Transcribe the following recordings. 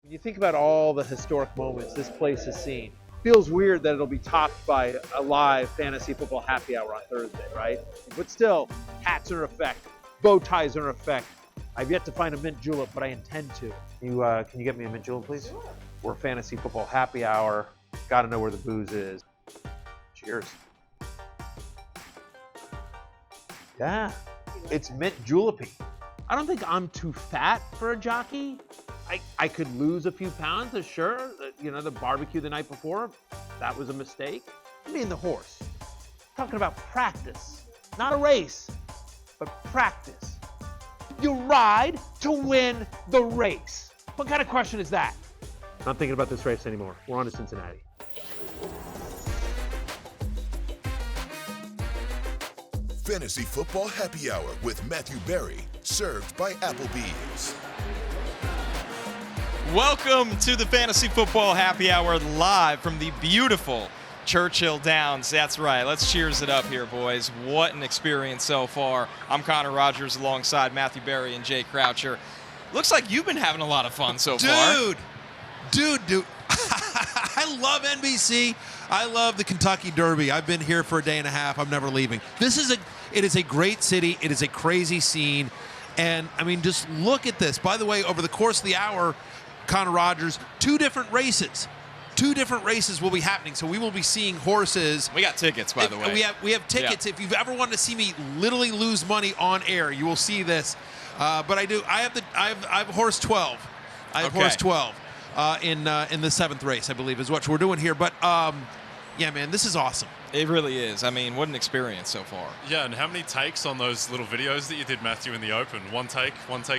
When you think about all the historic moments this place has seen, feels weird that it'll be topped by a live fantasy football happy hour on Thursday, right? But still, hats are in effect, bow ties are in effect. I've yet to find a mint julep, but I intend to. Can you get me a mint julep, please? Sure. We're fantasy football happy hour. Got to know where the booze is. Cheers. Yeah, it's mint julepy. I don't think I'm too fat for a jockey. I could lose a few pounds, sure. The barbecue the night before, that was a mistake. I mean the horse. Talking about practice, not a race, but practice. You ride to win the race. What kind of question is that? I'm not thinking about this race anymore. We're on to Cincinnati. Fantasy Football Happy Hour with Matthew Berry, served by Applebee's. Welcome to the Fantasy Football Happy Hour live from the beautiful Churchill Downs. That's right. Let's cheers it up here, boys. What an experience so far. I'm Connor Rogers alongside Matthew Berry and Jay Croucher. Looks like you've been having a lot of fun so far. Dude. I love NBC. I love the Kentucky Derby. I've been here for a day and a half. I'm never leaving. It is a great city. It is a crazy scene. And, I mean, just look at this. By the way, over the course of the hour, Connor Rogers, two different races will be happening. So we will be seeing horses. We got tickets, by the way. We have tickets. Yeah. If you've ever wanted to see me literally lose money on air, you will see this. But I do. I have horse 12. Horse 12 in the seventh race, I believe, is what we're doing here. But yeah, man, this is awesome. It really is. I mean, what an experience so far. Yeah, and how many takes on those little videos that you did, Matthew, in the open? One take,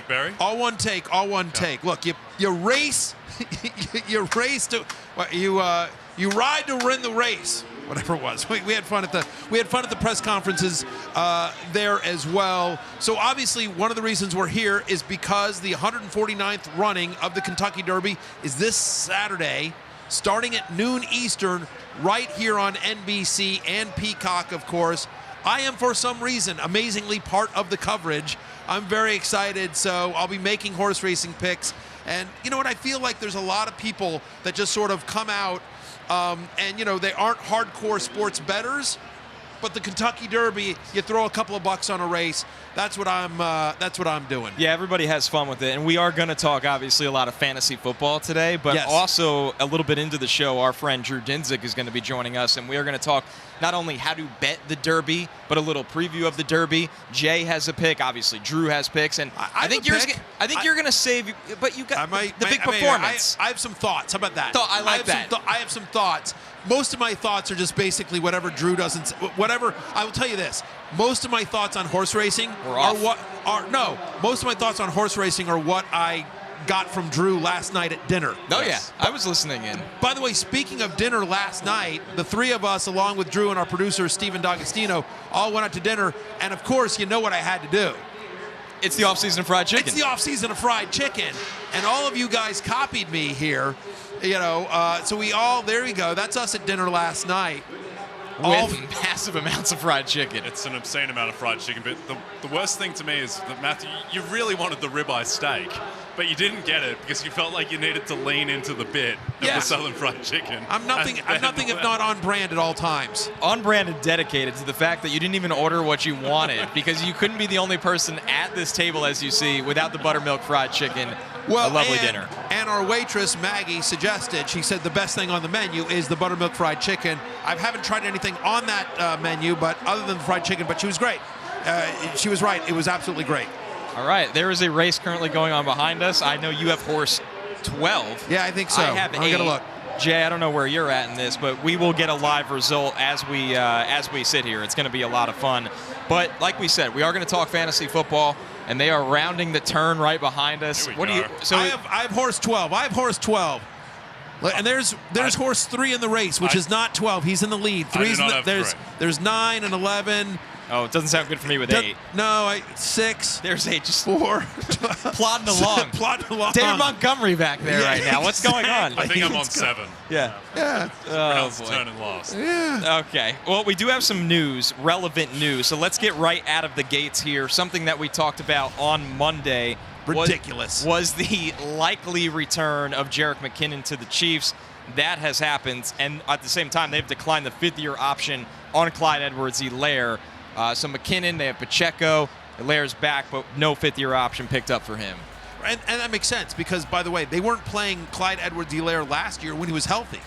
Barry? All one take. Look, you race, you race to, you ride to win the race, whatever it was. We had fun at the press conferences there as well. So obviously, one of the reasons we're here is because the 149th running of the Kentucky Derby is this Saturday, starting at noon Eastern, right here on NBC and Peacock, of course. I am, for some reason, amazingly part of the coverage. I'm very excited, so I'll be making horse racing picks. And you know what? I feel like there's a lot of people that just sort of come out and, they aren't hardcore sports bettors. But the Kentucky Derby, you throw a couple of bucks on a race. That's what I'm doing. Yeah, everybody has fun with it, and we are going to talk obviously a lot of fantasy football today. But yes, also a little bit into the show, our friend Drew Dinsick is going to be joining us, and we are going to talk not only how to bet the Derby, but a little preview of the Derby. Jay has a pick, obviously. Drew has picks, and I think you're going to save. But you got the big performance. I have some thoughts. How about that? I like that. I have some thoughts. Most of my thoughts are just basically whatever Drew doesn't. Whatever. I will tell you this. Most of my thoughts on horse racing most of my thoughts on horse racing are what I got from Drew last night at dinner. Oh, yes. Yeah. I was listening in. By the way, speaking of dinner last night, the three of us, along with Drew and our producer, Steven D'Agostino, all went out to dinner. And, of course, you know what I had to do. It's the off-season of fried chicken. It's the off-season of fried chicken. And all of you guys copied me here. So there we go. That's us at dinner last night. With massive amounts of fried chicken. It's an obscene amount of fried chicken. But the worst thing to me is that, Matthew, you really wanted the ribeye steak, but you didn't get it because you felt like you needed to lean into the bit of the Southern fried chicken. I'm nothing if not on brand at all times. On brand and dedicated to the fact that you didn't even order what you wanted because you couldn't be the only person at this table, as you see, without the buttermilk fried chicken. Well, a lovely dinner. And our waitress, Maggie, suggested, she said the best thing on the menu is the buttermilk fried chicken. I haven't tried anything on that menu, but other than the fried chicken, but she was great. She was right. It was absolutely great. All right. There is a race currently going on behind us. I know you have horse 12. Yeah, I think so. I have 8. I'm going to look. Jay, I don't know where you're at in this, but we will get a live result as we sit here. It's going to be a lot of fun. But like we said, we are going to talk fantasy football, and they are rounding the turn right behind us. What do you? So I have horse 12. And there's horse 3 in the race, which is not 12. He's in the lead. There's 9 and 11. Oh, it doesn't sound good for me with 8. No, 6. There's 8. Just 4. plodding along. David Montgomery back there right now. What's going on? I think I'm on 7. Yeah. Oh, boy. Turn and lost. Yeah. Okay. Well, we do have some news, relevant news. So let's get right out of the gates here. Something that we talked about on Monday Ridiculous. Was the likely return of Jerick McKinnon to the Chiefs. That has happened, and at the same time, they've declined the fifth-year option on Clyde Edwards-Helaire. So McKinnon, they have Pacheco. Hilaire's back, but no fifth-year option picked up for him. And that makes sense because, by the way, they weren't playing Clyde Edwards-Helaire last year when he was healthy.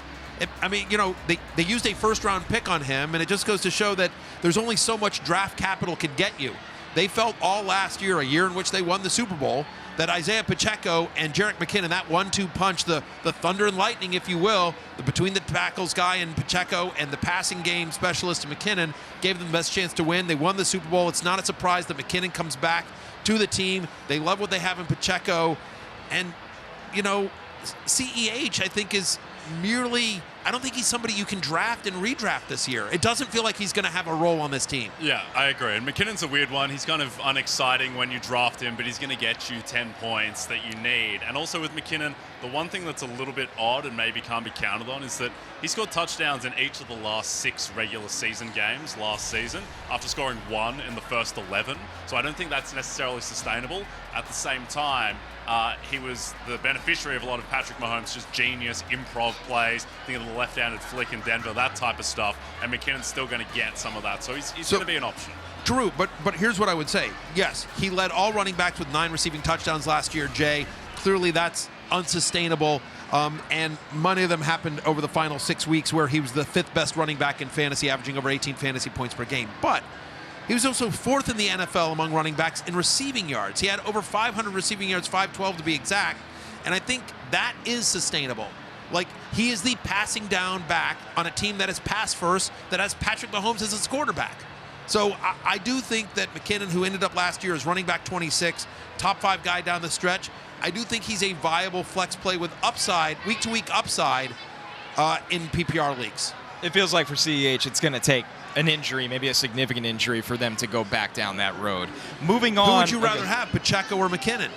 They used a first-round pick on him, and it just goes to show that there's only so much draft capital can get you. They felt all last year, a year in which they won the Super Bowl, that Isaiah Pacheco and Jerick McKinnon, that 1-2 punch, the thunder and lightning, if you will, between the tackles guy and Pacheco and the passing game specialist and McKinnon, gave them the best chance to win. They won the Super Bowl. It's not a surprise that McKinnon comes back to the team. They love what they have in Pacheco. And, CEH, I think, is merely, I don't think he's somebody you can draft and redraft this year. It doesn't feel like he's going to have a role on this team. Yeah, I agree. And McKinnon's a weird one. He's kind of unexciting when you draft him, but he's going to get you 10 points that you need. And also with McKinnon, the one thing that's a little bit odd and maybe can't be counted on is that he scored touchdowns in each of the last 6 regular season games last season after scoring 1 in the first 11. So I don't think that's necessarily sustainable. At the same time, he was the beneficiary of a lot of Patrick Mahomes' just genius improv plays, think of the left-handed flick in Denver, that type of stuff, and McKinnon's still going to get some of that. So he's going to be an option. True, but here's what I would say. Yes, he led all running backs with 9 receiving touchdowns last year, Jay. Clearly that's unsustainable, and many of them happened over the final 6 weeks where he was the 5th best running back in fantasy, averaging over 18 fantasy points per game. But he was also 4th in the NFL among running backs in receiving yards. He had over 500 receiving yards, 512 to be exact, and I think that is sustainable. Like, he is the passing down back on a team that is pass first, that has Patrick Mahomes as its quarterback. So I do think that McKinnon, who ended up last year as running back 26, top 5 guy down the stretch, I do think he's a viable flex play with upside, week-to-week upside in PPR leagues. It feels like for CEH, it's going to take an injury, maybe a significant injury, for them to go back down that road. Moving on. Who would you rather have, Pacheco or McKinnon?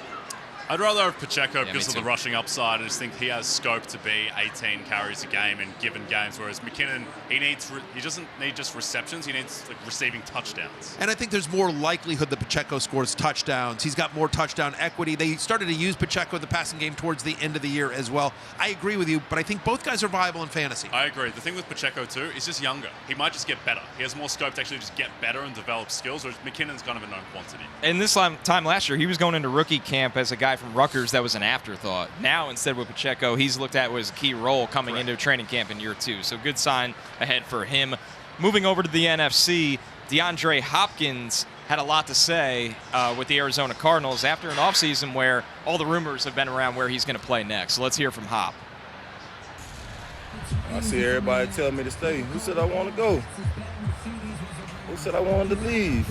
I'd rather have Pacheco because of the rushing upside. I just think he has scope to be 18 carries a game in given games, whereas McKinnon, he doesn't need just receptions, he needs receiving touchdowns. And I think there's more likelihood that Pacheco scores touchdowns. He's got more touchdown equity. They started to use Pacheco in the passing game towards the end of the year as well. I agree with you, but I think both guys are viable in fantasy. I agree. The thing with Pacheco too, he's just younger. He might just get better. He has more scope to actually just get better and develop skills, whereas McKinnon's kind of a known quantity. And this time last year, he was going into rookie camp as a guy from Rutgers that was an afterthought. Now, instead with Pacheco, he's looked at as a key role coming into training camp in year 2. So good sign ahead for him. Moving over to the NFC, DeAndre Hopkins had a lot to say with the Arizona Cardinals after an offseason where all the rumors have been around where he's going to play next. So let's hear from Hop. I see everybody tell me to stay. Who said I want to go? Who said I wanted to leave?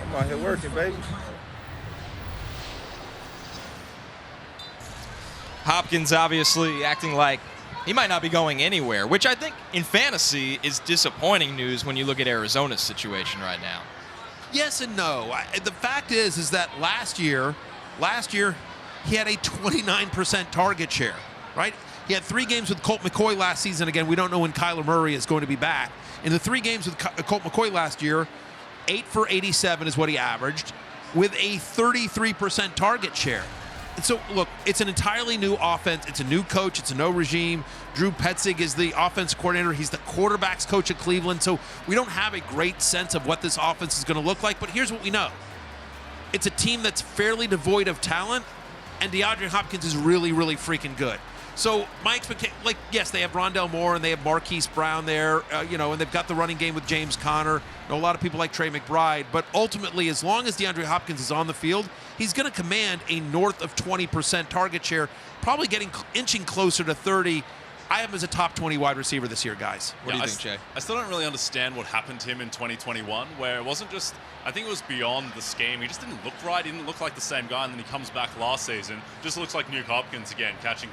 I'm out here working, baby. Hopkins obviously acting like he might not be going anywhere, which I think in fantasy is disappointing news when you look at Arizona's situation right now. Yes and no. The fact is that last year he had a 29% target share, right? He had 3 games with Colt McCoy last season. Again, we don't know when Kyler Murray is going to be back. In the 3 games with Colt McCoy last year, 8 for 87 is what he averaged, with a 33% target share. And so, look, it's an entirely new offense. It's a new coach. It's a new regime. Drew Petzing is the offense coordinator. He's the quarterback's coach at Cleveland. So we don't have a great sense of what this offense is going to look like. But here's what we know. It's a team that's fairly devoid of talent, and DeAndre Hopkins is really, really freaking good. So my expectation, yes, they have Rondell Moore and they have Marquise Brown there, and they've got the running game with James Conner. A lot of people like Trey McBride, but ultimately, as long as DeAndre Hopkins is on the field, he's going to command a north of 20% target share, probably inching closer to 30. I have him as a top 20 wide receiver this year, guys. What do you think, Jay? I still don't really understand what happened to him in 2021, where it wasn't just, I think it was beyond the scheme. He just didn't look right. He didn't look like the same guy, and then he comes back last season, just looks like Nuke Hopkins again, catching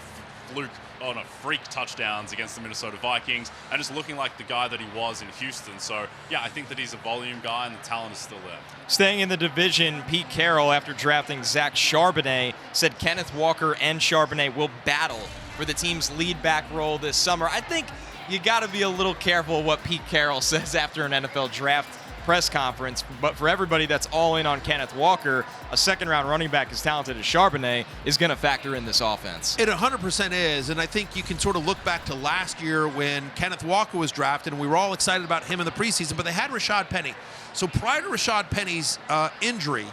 freak touchdowns against the Minnesota Vikings and just looking like the guy that he was in Houston. So, yeah, I think that he's a volume guy and the talent is still there. Staying in the division, Pete Carroll, after drafting Zach Charbonnet, said Kenneth Walker and Charbonnet will battle for the team's lead back role this summer. I think you got to be a little careful what Pete Carroll says after an NFL draft press conference. But for everybody that's all in on Kenneth Walker, a second-round running back as talented as Charbonnet is going to factor in this offense. It 100% is, and I think you can sort of look back to last year when Kenneth Walker was drafted, and we were all excited about him in the preseason, but they had Rashad Penny. So prior to Rashad Penny's injury,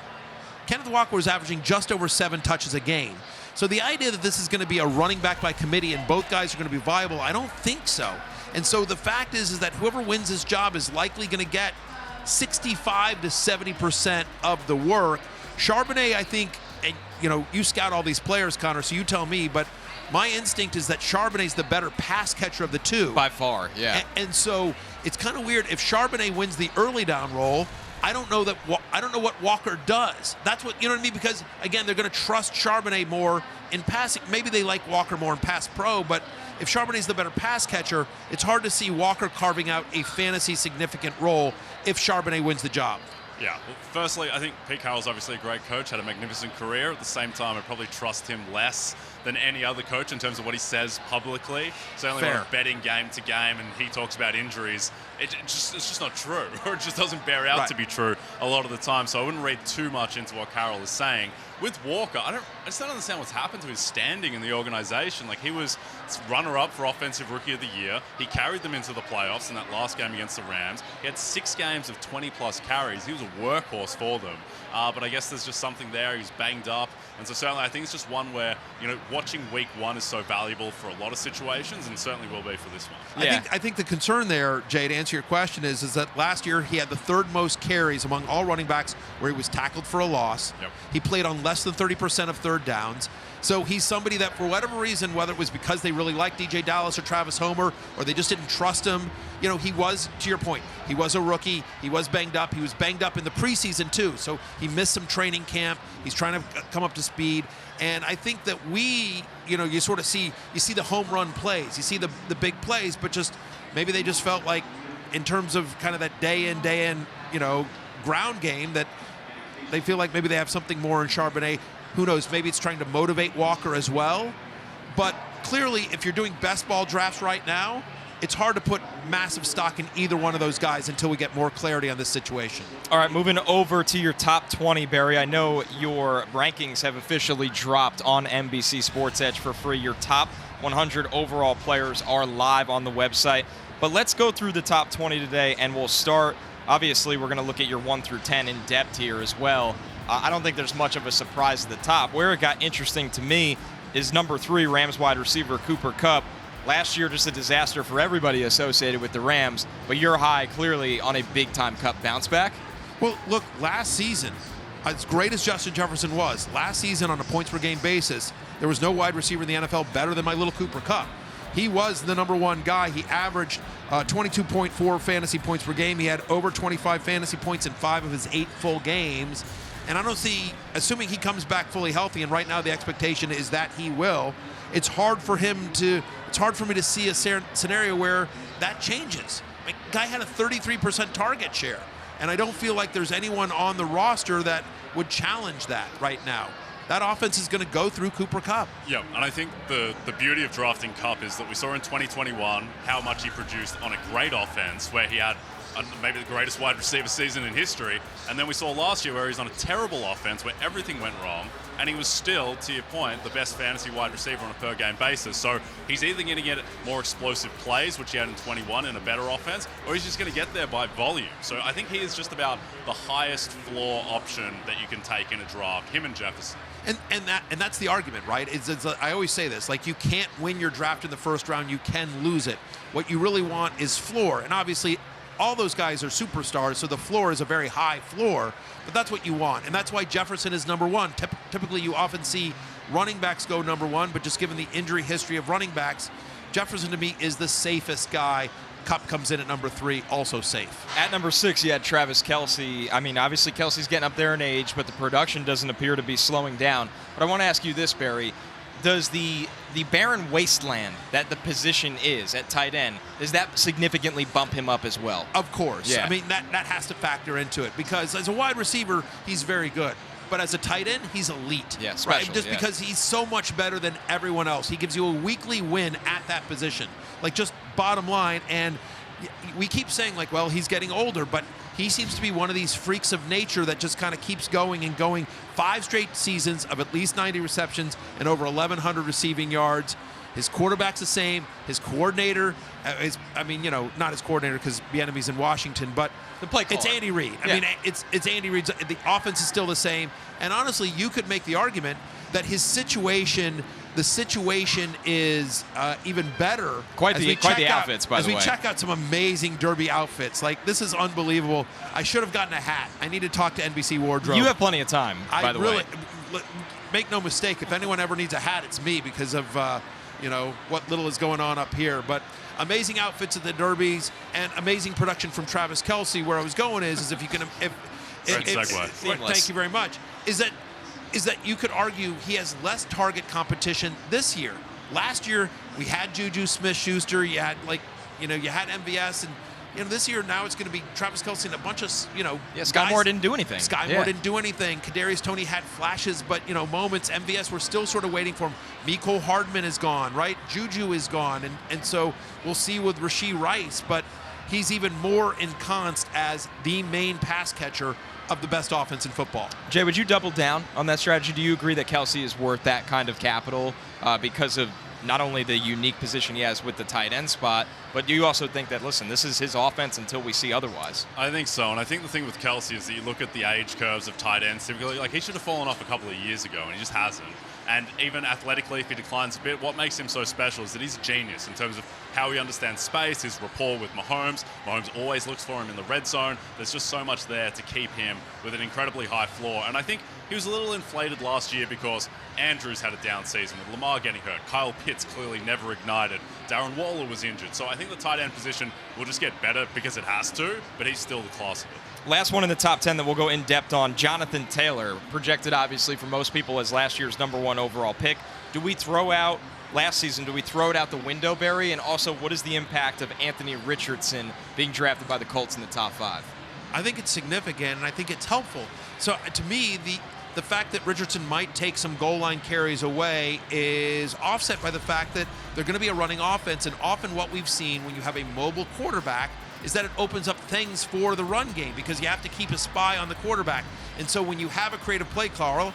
Kenneth Walker was averaging just over 7 touches a game. So the idea that this is going to be a running back by committee and both guys are going to be viable, I don't think so. And so the fact is that whoever wins this job is likely going to get 65 to 70% of the work. Charbonnet, I think, and you scout all these players, Connor, so you tell me, but my instinct is that Charbonnet's the better pass catcher of the two. By far, yeah. And so it's kind of weird if Charbonnet wins the early down role. I don't know what Walker does. That's what, you know what I mean? Because, again, they're going to trust Charbonnet more in passing. Maybe they like Walker more in pass pro, but if Charbonnet's the better pass catcher, it's hard to see Walker carving out a fantasy significant role if Charbonnet wins the job. Yeah, well, firstly, I think Pete Carroll's obviously a great coach, had a magnificent career. At the same time, I'd probably trust him less than any other coach in terms of what he says publicly. Certainly when I'm betting game to game and he talks about injuries, it's just not true, or it just doesn't bear out to be true a lot of the time. So I wouldn't read too much into what Carroll is saying. With Walker, I just don't understand what's happened to his standing in the organization. Like, he was runner-up for Offensive Rookie of the Year. He carried them into the playoffs in that last game against the Rams. He had 6 games of 20-plus carries. He was a workhorse for them. But I guess there's just something there. He's banged up. And so certainly I think it's just one where, watching week 1 is so valuable for a lot of situations, and certainly will be for this one. Yeah. I think the concern there, Jay, to answer your question is that last year he had the 3rd most carries among all running backs where he was tackled for a loss. Yep. He played on less than 30% of 3rd downs. So he's somebody that, for whatever reason, whether it was because they really liked DJ Dallas or Travis Homer, or they just didn't trust him, he was, to your point, he was a rookie. He was banged up. He was banged up in the preseason, too. So he missed some training camp. He's trying to come up to speed. And I think that you sort of see the home run plays. You see the big plays, but just maybe they just felt like, in terms of kind of that day in, ground game, that they feel like maybe they have something more in Charbonnet. Who knows? Maybe it's trying to motivate Walker as well. But clearly, if you're doing best ball drafts right now, it's hard to put massive stock in either one of those guys until we get more clarity on this situation. All right, moving over to your top 20, Barry. I know your rankings have officially dropped on NBC Sports Edge for free. Your top 100 overall players are live on the website. But let's go through the top 20 today, and we'll start. Obviously, we're going to look at your 1 through 10 in depth here as well. I don't think there's much of a surprise at the top. Where it got interesting to me is number 3, Rams wide receiver Cooper Kupp. Last year, just a disaster for everybody associated with the Rams, but you're high clearly on a big-time Kupp bounce back. Well, look, last season, as great as Justin Jefferson was, last season on a points-per-game basis, there was no wide receiver in the NFL better than my little Cooper Kupp. He was the number 1 guy. He averaged 22.4 fantasy points per game. He had over 25 fantasy points in 5 of his 8 full games. And I don't see, assuming he comes back fully healthy, and right now the expectation is that he will, it's hard for me to see a scenario where that changes. The guy had a 33% target share, and I don't feel like there's anyone on the roster that would challenge that right now. That offense is going to go through Cooper Kupp. Yeah, and I think the beauty of drafting Kupp is that we saw in 2021 how much he produced on a great offense where he had maybe the greatest wide receiver season in history. And then we saw last year where he's on a terrible offense where everything went wrong, and he was still, to your point, the best fantasy wide receiver on a per-game basis. So he's either going to get more explosive plays, which he had in 21 in a better offense, or he's just going to get there by volume. So I think he is just about the highest floor option that you can take in a draft, him and Jefferson. And that's the argument, right? I always say this, like, you can't win your draft in the first round, you can lose it. What you really want is floor, and obviously all those guys are superstars, so the floor is a very high floor, but that's what you want, and that's why Jefferson is number 1. Typically, you often see running backs go number 1, but just given the injury history of running backs, Jefferson to me is the safest guy. Kupp comes in at number 3, also safe. At number 6, you had Travis Kelce. I mean, obviously Kelce's getting up there in age, but the production doesn't appear to be slowing down. But I want to ask you this, Barry. Does the barren wasteland that the position is at tight end, does that significantly bump him up as well? Of course. Yeah. I mean, that has to factor into it, because as a wide receiver, he's very good. But as a tight end, he's elite. Yeah, special, right? Just because he's so much better than everyone else. He gives you a weekly win at that position. Like, just bottom line. And we keep saying, like, well, he's getting older, but he seems to be one of these freaks of nature that just kind of keeps going and going. 5 straight seasons of at least 90 receptions and over 1,100 receiving yards. His quarterback's the same. His coordinator not his coordinator because Bieniemy's in Washington, but the play caller. It's Andy Reid. I mean, it's Andy Reid's. The offense is still the same. And honestly, you could make the argument that the situation is even better. Quite the outfits, by the way. As we check out some amazing Derby outfits. Like, this is unbelievable. I should have gotten a hat. I need to talk to NBC Wardrobe. You have plenty of time, by the way. Make no mistake, if anyone ever needs a hat, it's me because of what little is going on up here. But amazing outfits at the Derbies and amazing production from Travis Kelce. Where I was going is if you can, thank you very much. Is that you could argue he has less target competition this year. Last year we had Juju Smith-Schuster. You had MVS, and this year now it's going to be Travis Kelce and a bunch of Sky Moore didn't do anything. Moore didn't do anything. Kadarius Toney had flashes, but moments. MVS we're still sort of waiting for him. Mecole Hardman is gone, right? Juju is gone, and so we'll see with Rashee Rice, but he's even more ensconced as the main pass catcher of the best offense in football. Jay, would you double down on that strategy? Do you agree that Kelce is worth that kind of capital because of not only the unique position he has with the tight end spot, but do you also think that, listen, this is his offense until we see otherwise? I think so, and I think the thing with Kelce is that you look at the age curves of tight ends, typically, like, he should have fallen off a couple of years ago, and he just hasn't. And even athletically, if he declines a bit, what makes him so special is that he's a genius in terms of how he understands space, his rapport with Mahomes. Mahomes always looks for him in the red zone. There's just so much there to keep him with an incredibly high floor. And I think he was a little inflated last year because Andrews had a down season with Lamar getting hurt. Kyle Pitts clearly never ignited. Darren Waller was injured. So I think the tight end position will just get better because it has to, but he's still the class of it. Last one in the top 10 that we'll go in depth on, Jonathan Taylor, projected obviously for most people as last year's #1 overall pick. Do we throw out it out the window, Barry? And also, what is the impact of Anthony Richardson being drafted by the Colts in the top 5? I think it's significant, and I think it's helpful. So to me, the fact that Richardson might take some goal line carries away is offset by the fact that they're going to be a running offense, and often what we've seen when you have a mobile quarterback is that it opens up things for the run game because you have to keep a spy on the quarterback. And so when you have a creative play caller,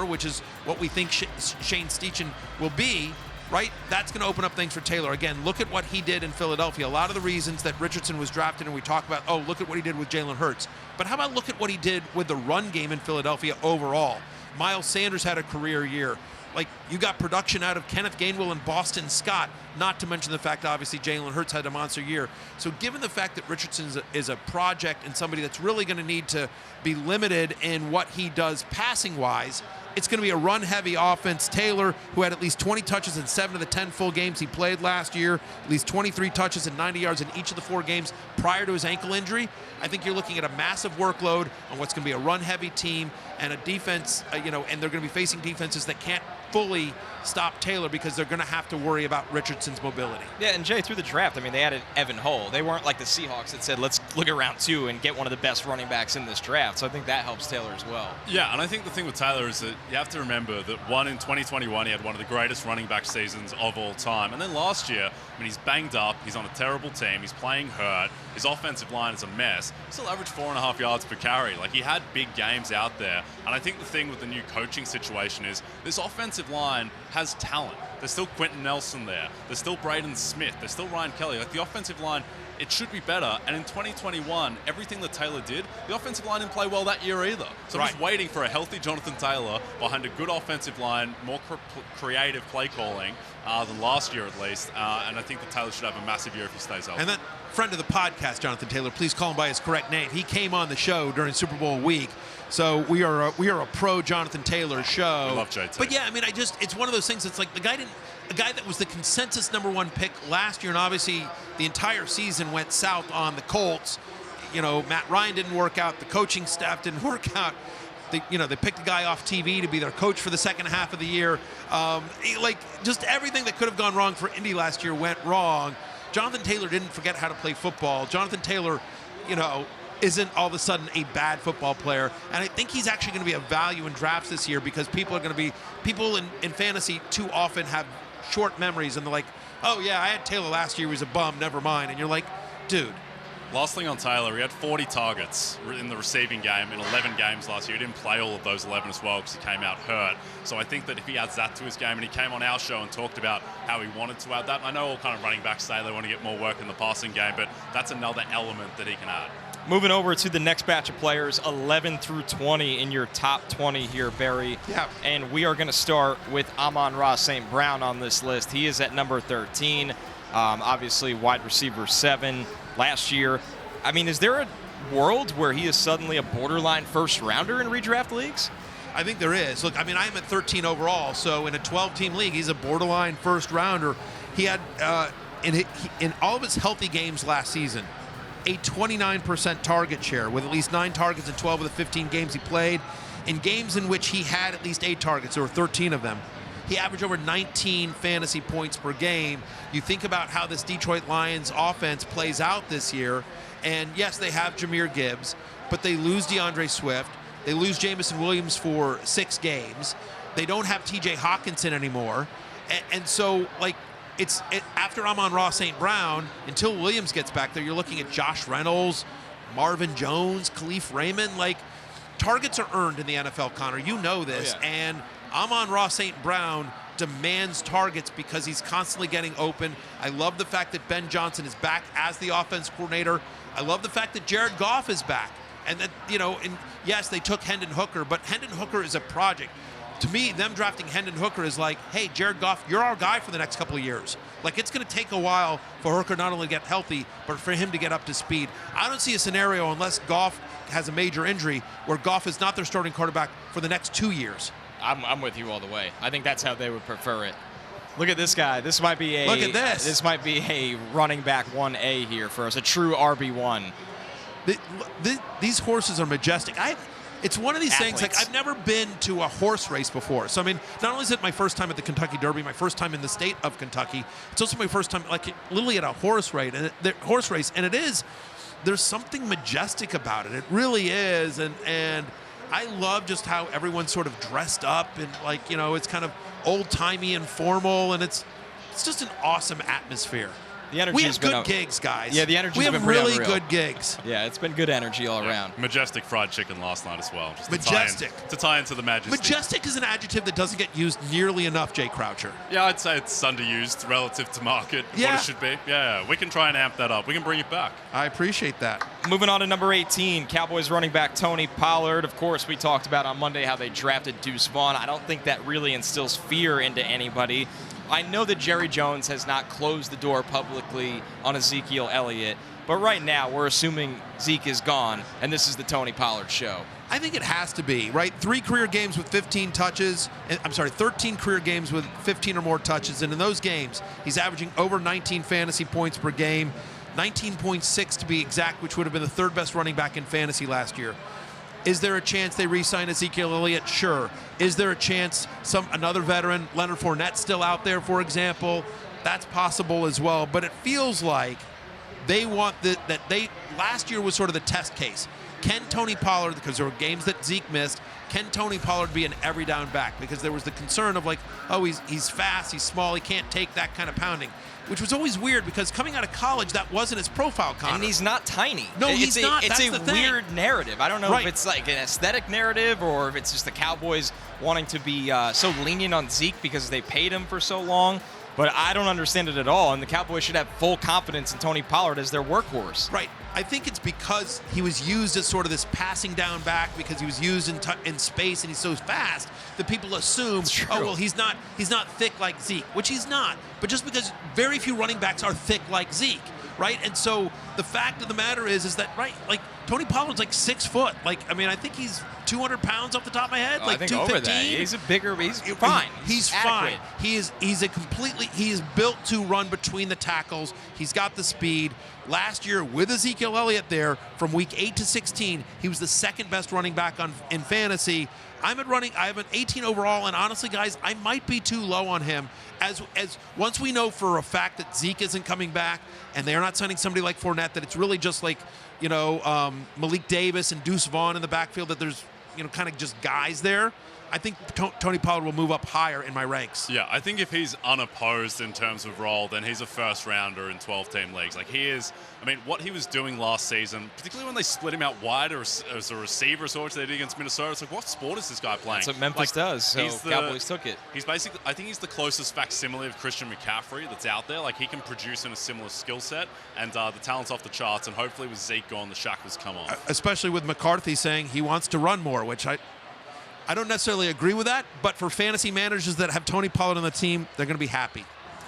which is what we think Shane Steichen will be, right, that's going to open up things for Taylor. Again, look at what he did in Philadelphia. A lot of the reasons that Richardson was drafted, and we talk about, look at what he did with Jalen Hurts. But how about look at what he did with the run game in Philadelphia overall? Miles Sanders had a career year. Like, you got production out of Kenneth Gainwell and Boston Scott, not to mention the fact, obviously, Jalen Hurts had a monster year. So given the fact that Richardson is a project and somebody that's really going to need to be limited in what he does passing-wise, it's going to be a run-heavy offense. Taylor, who had at least 20 touches in 7 of the 10 full games he played last year, at least 23 touches and 90 yards in each of the 4 games prior to his ankle injury, I think you're looking at a massive workload on what's going to be a run-heavy team and a defense, and they're going to be facing defenses that can't fully stop Taylor because they're going to have to worry about Richardson's mobility. Yeah, and Jay, through the draft, I mean, they added Evan Hull. They weren't like the Seahawks that said, let's look at round 2 and get one of the best running backs in this draft. So I think that helps Taylor as well. Yeah, and I think the thing with Taylor is that you have to remember that in 2021, he had one of the greatest running back seasons of all time. And then last year, he's banged up, he's on a terrible team, he's playing hurt, his offensive line is a mess. He still averaged 4.5 yards per carry. Like, he had big games out there. And I think the thing with the new coaching situation is this offensive line has talent. There's still Quentin Nelson there. There's still Braden Smith. There's still Ryan Kelly. Like, the offensive line, it should be better. And in 2021, everything that Taylor did, the offensive line didn't play well that year either. So I'm just waiting for a healthy Jonathan Taylor behind a good offensive line, more creative play calling than last year at least. And I think that Taylor should have a massive year if he stays healthy. And then, friend of the podcast, Jonathan Taylor, please call him by his correct name. He came on the show during Super Bowl week. So we are a pro Jonathan Taylor show. I love JT. But yeah, I mean, it's one of those things that's like a guy that was the consensus #1 pick last year, and obviously the entire season went south on the Colts. Matt Ryan didn't work out. The coaching staff didn't work out. They picked a guy off TV to be their coach for the second half of the year. Just everything that could have gone wrong for Indy last year went wrong. Jonathan Taylor didn't forget how to play football. Jonathan Taylor, isn't all of a sudden a bad football player. And I think he's actually going to be a value in drafts this year because people in fantasy too often have short memories and they're like, oh yeah, I had Taylor last year, he was a bum, never mind. And you're like, dude. Last thing on Taylor, he had 40 targets in the receiving game in 11 games last year. He didn't play all of those 11 as well because he came out hurt. So I think that if he adds that to his game, and he came on our show and talked about how he wanted to add that. I know all kind of running backs say they want to get more work in the passing game, but that's another element that he can add. Moving over to the next batch of players, 11 through 20 in your top 20 here, Barry. Yeah. And we are going to start with Amon-Ra St. Brown on this list. He is at number 13, obviously wide receiver 7 last year. I mean, is there a world where he is suddenly a borderline first rounder in redraft leagues? I think there is. Look, I mean, I'm at 13 overall, so in a 12-team league, he's a borderline first rounder. He had, in all of his healthy games last season, a 29% target share with at least 9 targets in 12 of the 15 games he played. In games in which he had at least 8 targets, there were 13 of them, he averaged over 19 fantasy points per game. You think about how this Detroit Lions offense plays out this year, and yes, they have Jahmyr Gibbs, but they lose DeAndre Swift. They lose Jamison Williams for 6 games. They don't have TJ Hawkinson anymore. And so, like, after Amon-Ra St. Brown, until Williams gets back there, you're looking at Josh Reynolds, Marvin Jones, Khalif Raymond. Like, targets are earned in the NFL, Connor. You know this. Oh, yeah. And Amon-Ra St. Brown demands targets because he's constantly getting open. I love the fact that Ben Johnson is back as the offense coordinator. I love the fact that Jared Goff is back. And that, you know, and yes, they took Hendon Hooker, but Hendon Hooker is a project. To me, them drafting Hendon Hooker is like, hey, Jared Goff, you're our guy for the next couple of years. Like, it's going to take a while for Hooker not only to get healthy, but for him to get up to speed. I don't see a scenario, unless Goff has a major injury, where Goff is not their starting quarterback for the next 2 years. I'm with you all the way. I think that's how they would prefer it. Look at this guy. This might be a Look at this. This might be a running back 1A here for us, a true RB1. These horses are majestic. It's one of these things, like, I've never been to a horse race before. So, I mean, not only is it my first time at the Kentucky Derby, my first time in the state of Kentucky, it's also my first time, like, literally at a horse race. And it is, there's something majestic about it. It really is. And I love just how everyone's sort of dressed up and, like, you know, it's kind of old-timey and formal, and it's just an awesome atmosphere. The energy we have good gigs, guys. Yeah, the energy. We have been really unreal. good gigs. Yeah, it's been good energy all around. Majestic fried chicken last night as well. Just Majestic. To tie into the majesty. Majestic is an adjective that doesn't get used nearly enough, Jay Croucher. Yeah, I'd say it's underused relative to market, what it should be. Yeah, we can try and amp that up. We can bring it back. I appreciate that. Moving on to number 18, Cowboys running back Tony Pollard. Of course, we talked about on Monday how they drafted Deuce Vaughn. I don't think that really instills fear into anybody. I know that Jerry Jones has not closed the door publicly on Ezekiel Elliott, but right now we're assuming Zeke is gone, and this is the Tony Pollard show. I think it has to be, right? 3 career games with 15 touches. 13 career games with 15 or more touches, and in those games, he's averaging over 19 fantasy points per game, 19.6 to be exact, which would have been the 3rd best running back in fantasy last year. Is there a chance they re-sign Ezekiel Elliott? Sure. Is there a chance another veteran, Leonard Fournette, still out there, for example? That's possible as well. But it feels like they want last year was sort of the test case. Can Tony Pollard, because there were games that Zeke missed, can Tony Pollard be an every down back? Because there was the concern of, like, oh, he's fast, he's small, he can't take that kind of pounding. Which was always weird, because coming out of college, that wasn't his profile, Connor. And he's not tiny. No, he's not. It's That's a the thing. weird narrative. I don't know if it's like an aesthetic narrative or if it's just the Cowboys wanting to be so lenient on Zeke because they paid him for so long. But I don't understand it at all, and the Cowboys should have full confidence in Tony Pollard as their workhorse. Right. I think it's because he was used as sort of this passing down back, because he was used in space and he's so fast that people assume, oh, well, he's not thick like Zeke, which he's not. But just because very few running backs are thick like Zeke, right? And so the fact of the matter is that, right, like, Tony Pollard's like 6 foot. Like, I mean, I think he's 200 pounds off the top of my head, like I think 215. over that. He's fine. He's fine. He is built to run between the tackles. He's got the speed. Last year with Ezekiel Elliott there, from week 8 to 16, he was the 2nd best running back in fantasy. I have an 18 overall, and honestly, guys, I might be too low on him. As once we know for a fact that Zeke isn't coming back, and they're not signing somebody like Fournette, that it's really just like, you know, Malik Davis and Deuce Vaughn in the backfield, that there's, you know, kind of just guys there. I think Tony Pollard will move up higher in my ranks. Yeah, I think if he's unopposed in terms of role, then he's a first rounder in 12-team leagues. Like he is, I mean, what he was doing last season, particularly when they split him out wide as a receiver, so which they did against Minnesota, it's like, what sport is this guy playing? That's what Memphis does, so Cowboys took it. He's basically, I think he's the closest facsimile of Christian McCaffrey that's out there. Like he can produce in a similar skill set, and the talent's off the charts, and hopefully with Zeke gone, the shackles come off. Especially with McCarthy saying he wants to run more, which I don't necessarily agree with that, but for fantasy managers that have Tony Pollard on the team, they're going to be happy.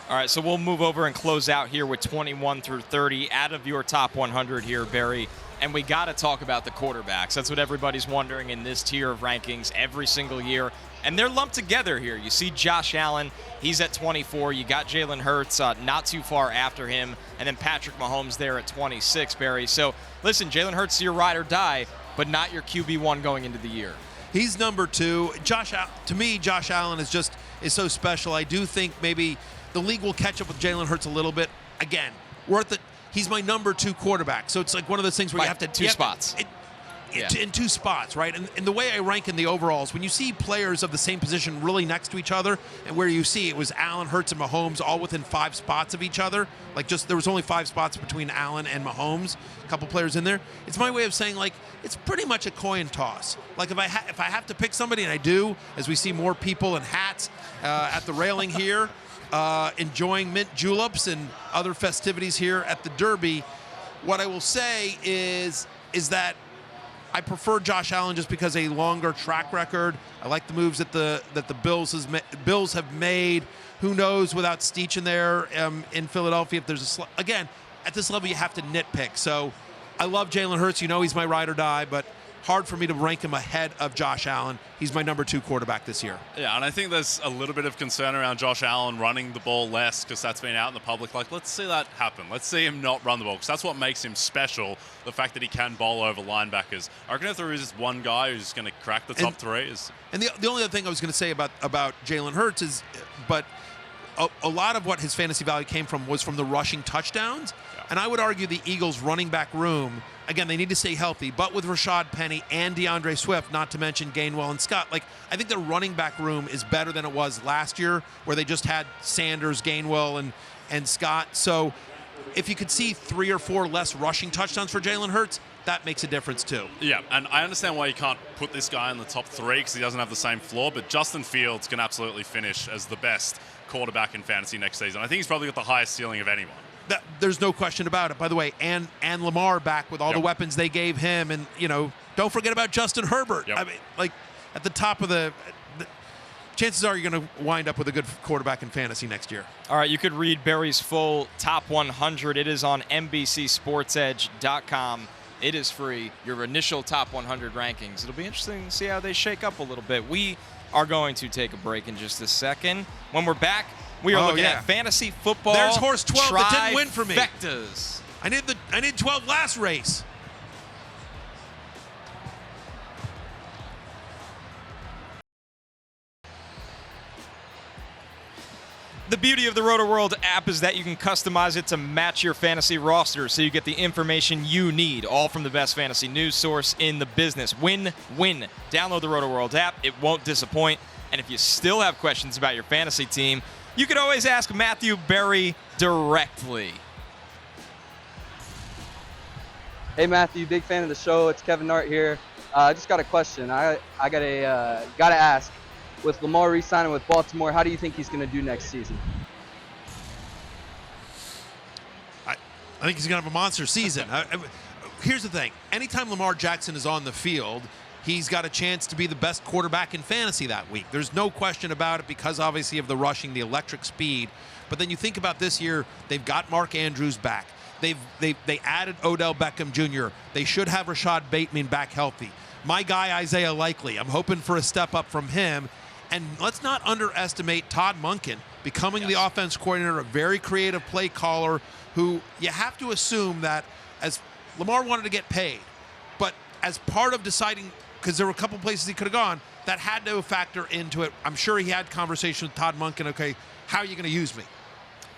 All right, so we'll move over and close out here with 21 through 30 out of your top 100 here, Barry. And we got to talk about the quarterbacks. That's what everybody's wondering in this tier of rankings every single year. And they're lumped together here. You see Josh Allen, he's at 24. You got Jalen Hurts not too far after him. And then Patrick Mahomes there at 26, Barry. So, listen, Jalen Hurts is your ride or die, but not your QB1 going into the year. He's number 2. To me, Josh Allen is so special. I do think maybe the league will catch up with Jalen Hurts a little bit. Again, he's my number 2 quarterback. So it's like one of those things where you have to two spots. In 2 spots, right? And the way I rank in the overalls, when you see players of the same position really next to each other, and where you see it was Allen, Hurts, and Mahomes all within 5 spots of each other, like there was only 5 spots between Allen and Mahomes, a couple players in there. It's my way of saying, like, it's pretty much a coin toss. Like if I have to pick somebody, and I do, as we see more people in hats at the railing here, enjoying mint juleps and other festivities here at the Derby, what I will say is that I prefer Josh Allen just because a longer track record. I like the moves that the Bills have made. Who knows without Steech in there in Philadelphia if there's again at this level you have to nitpick. So I love Jalen Hurts. You know he's my ride or die, but hard for me to rank him ahead of Josh Allen. He's my number 2 quarterback this year. Yeah, and I think there's a little bit of concern around Josh Allen running the ball less because that's been out in the public. Like, let's see that happen. Let's see him not run the ball because that's what makes him special, the fact that he can bowl over linebackers. I reckon if there is just one guy who's going to crack the top 3 is... And the only other thing I was going to say about Jalen Hurts is, but a lot of what his fantasy value came from was from the rushing touchdowns. Yeah. And I would argue the Eagles' running back room, again, they need to stay healthy, but with Rashad Penny and DeAndre Swift, not to mention Gainwell and Scott, like I think their running back room is better than it was last year where they just had Sanders, Gainwell, and Scott. So if you could see 3 or 4 less rushing touchdowns for Jalen Hurts, that makes a difference too. Yeah, and I understand why you can't put this guy in the top 3 because he doesn't have the same floor, but Justin Fields can absolutely finish as the best quarterback in fantasy next season. I think he's probably got the highest ceiling of anyone. There's no question about it. By the way, and Lamar back with all the weapons they gave him, and don't forget about Justin Herbert. Yep. I mean, like at the top of the chances are you're going to wind up with a good quarterback in fantasy next year. All right, you could read Barry's full top 100. It is on NBCSportsEdge.com. It is free. Your initial top 100 rankings. It'll be interesting to see how they shake up a little bit. We are going to take a break in just a second. When we're back, we are looking at fantasy football. There's horse 12 that didn't win for me. Trifectas. I need 12 last race. The beauty of the Roto-World app is that you can customize it to match your fantasy roster so you get the information you need, all from the best fantasy news source in the business. Win-win. Download the Roto-World app. It won't disappoint. And if you still have questions about your fantasy team, you can always ask Matthew Berry directly. Hey, Matthew, big fan of the show. It's Kevin Nart here. I just got a question. I gotta ask. With Lamar re-signing with Baltimore, how do you think he's going to do next season? I think he's going to have a monster season. Here's the thing. Anytime Lamar Jackson is on the field, he's got a chance to be the best quarterback in fantasy that week. There's no question about it because, obviously, of the rushing, the electric speed. But then you think about this year, they've got Mark Andrews back. They added Odell Beckham Jr. They should have Rashad Bateman back healthy. My guy, Isaiah Likely, I'm hoping for a step up from him. And let's not underestimate Todd Monken becoming the offense coordinator, a very creative play caller who you have to assume that as Lamar wanted to get paid, but as part of deciding, because there were a couple places he could have gone, that had no factor into it. I'm sure he had conversation with Todd Monken, okay, how are you going to use me?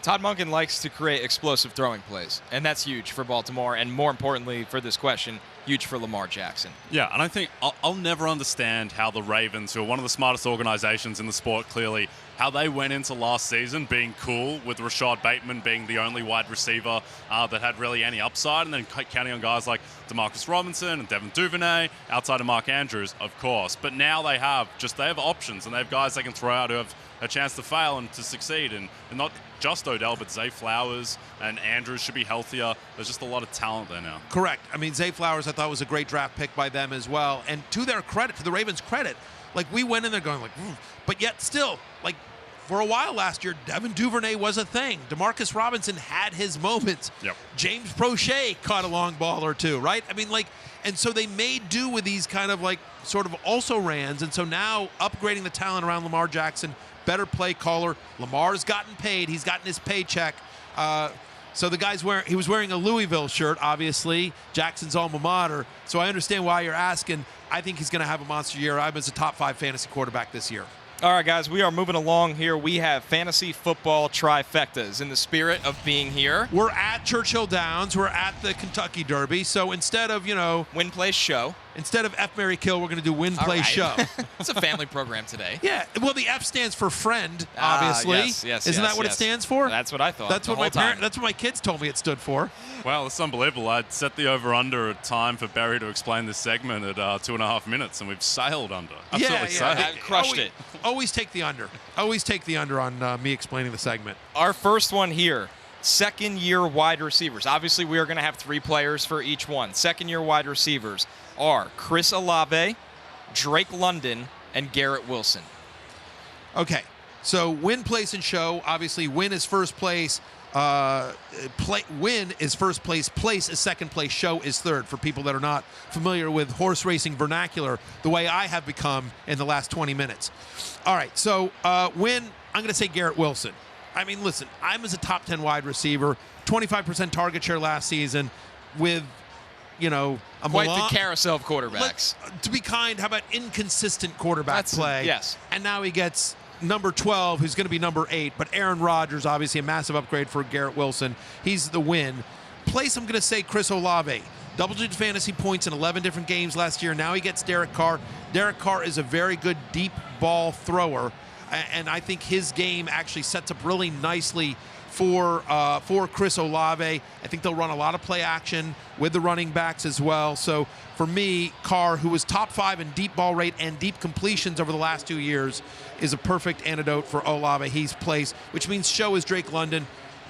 Todd Monken likes to create explosive throwing plays, and that's huge for Baltimore, and more importantly for this question, huge for Lamar Jackson. Yeah, and I think I'll never understand how the Ravens, who are one of the smartest organizations in the sport, clearly, how they went into last season being cool with Rashad Bateman being the only wide receiver that had really any upside, and then counting on guys like Demarcus Robinson and Devin Duvernay, outside of Mark Andrews, of course. But now they have options, and they have guys they can throw out who have a chance to fail and to succeed, and not just Odell, but Zay Flowers and Andrews should be healthier. There's just a lot of talent there now. Correct. I mean, Zay Flowers I thought was a great draft pick by them as well. And to their credit, to the Ravens' credit, like we went in there going like, but yet still, like for a while last year, Devin Duvernay was a thing. Demarcus Robinson had his moments. Yep. James Prochet caught a long ball or two, right? I mean, like, and so they made do with these kind of like sort of also-rans. And so now upgrading the talent around Lamar Jackson, better play caller. Lamar's gotten paid. He's gotten his paycheck. So the guy's he was wearing a Louisville shirt, obviously, Jackson's alma mater. So I understand why you're asking. I think he's going to have a monster year. I'm as a top 5 fantasy quarterback this year. All right, guys, we are moving along here. We have fantasy football trifectas in the spirit of being here. We're at Churchill Downs. We're at the Kentucky Derby. So instead of, Win, play, show. Instead of F, Marry, Kill, we're going to do Win, Play, Show. It's a family program today. Yeah. Well, the F stands for friend, obviously. Yes, Isn't that what it stands for? That's what I thought. That's what that's what my kids told me it stood for. Well, it's unbelievable. I'd set the over-under at time for Barry to explain this segment at 2.5 minutes, and we've sailed under. Absolutely sailed. Crushed it. Always take the under. Always take the under on me explaining the segment. Our first one here, second-year wide receivers. Obviously, we are going to have 3 players for each one. Second-year wide receivers are Chris Olave, Drake London, and Garrett Wilson. Okay, so win, place, and show. Obviously, win is first place. Win is first place. Place is second place. Show is third. For people that are not familiar with horse racing vernacular, the way I have become in the last 20 minutes. All right, so win, I'm going to say Garrett Wilson. I mean, listen, I'm as a top 10 wide receiver, 25% target share last season with, quite the carousel of quarterbacks. To be kind, how about inconsistent quarterback play? Yes. And now he gets number 12, who's going to be number 8. But Aaron Rodgers, obviously a massive upgrade for Garrett Wilson. He's the win. Place, I'm going to say Chris Olave. Double-digit fantasy points in 11 different games last year. Now he gets Derek Carr. Derek Carr is a very good deep ball thrower. And I think his game actually sets up really nicely for Chris Olave. I think they'll run a lot of play action with the running backs as well. So for me, Carr, who was top 5 in deep ball rate and deep completions over the last 2 years, is a perfect antidote for Olave. He's placed, which means show is Drake London.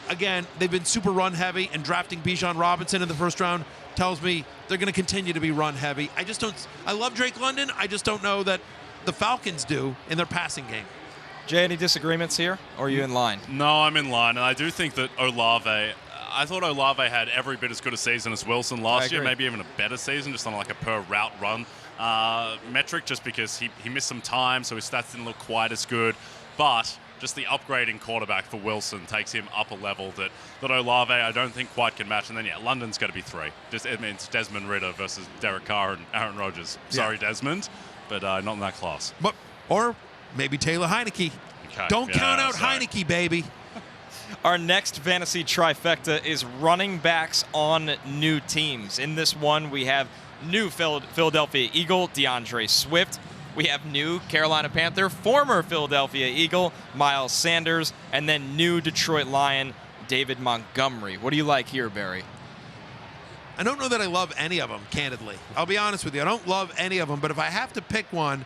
Again, they've been super run heavy, and drafting Bijan Robinson in the first round tells me they're going to continue to be run heavy. I love Drake London. I just don't know that the Falcons do in their passing game. Jay, any disagreements here, or are you in line? No, I'm in line, and I do think that I thought Olave had every bit as good a season as Wilson last year, maybe even a better season, just on like a per route run metric, just because he missed some time, so his stats didn't look quite as good. But just the upgrading quarterback for Wilson takes him up a level that Olave I don't think quite can match. And then, London's got to be 3. It's Desmond Ridder versus Derek Carr and Aaron Rodgers. Sorry, Desmond, but not in that class. Or maybe Taylor Heineke. Okay. Don't count out Heineke, baby. Our next fantasy trifecta is running backs on new teams. In this one, we have new Philadelphia Eagle, DeAndre Swift. We have new Carolina Panther, former Philadelphia Eagle, Miles Sanders, and then new Detroit Lion, David Montgomery. What do you like here, Barry? I don't know that I love any of them, candidly. I'll be honest with you. I don't love any of them, but if I have to pick one,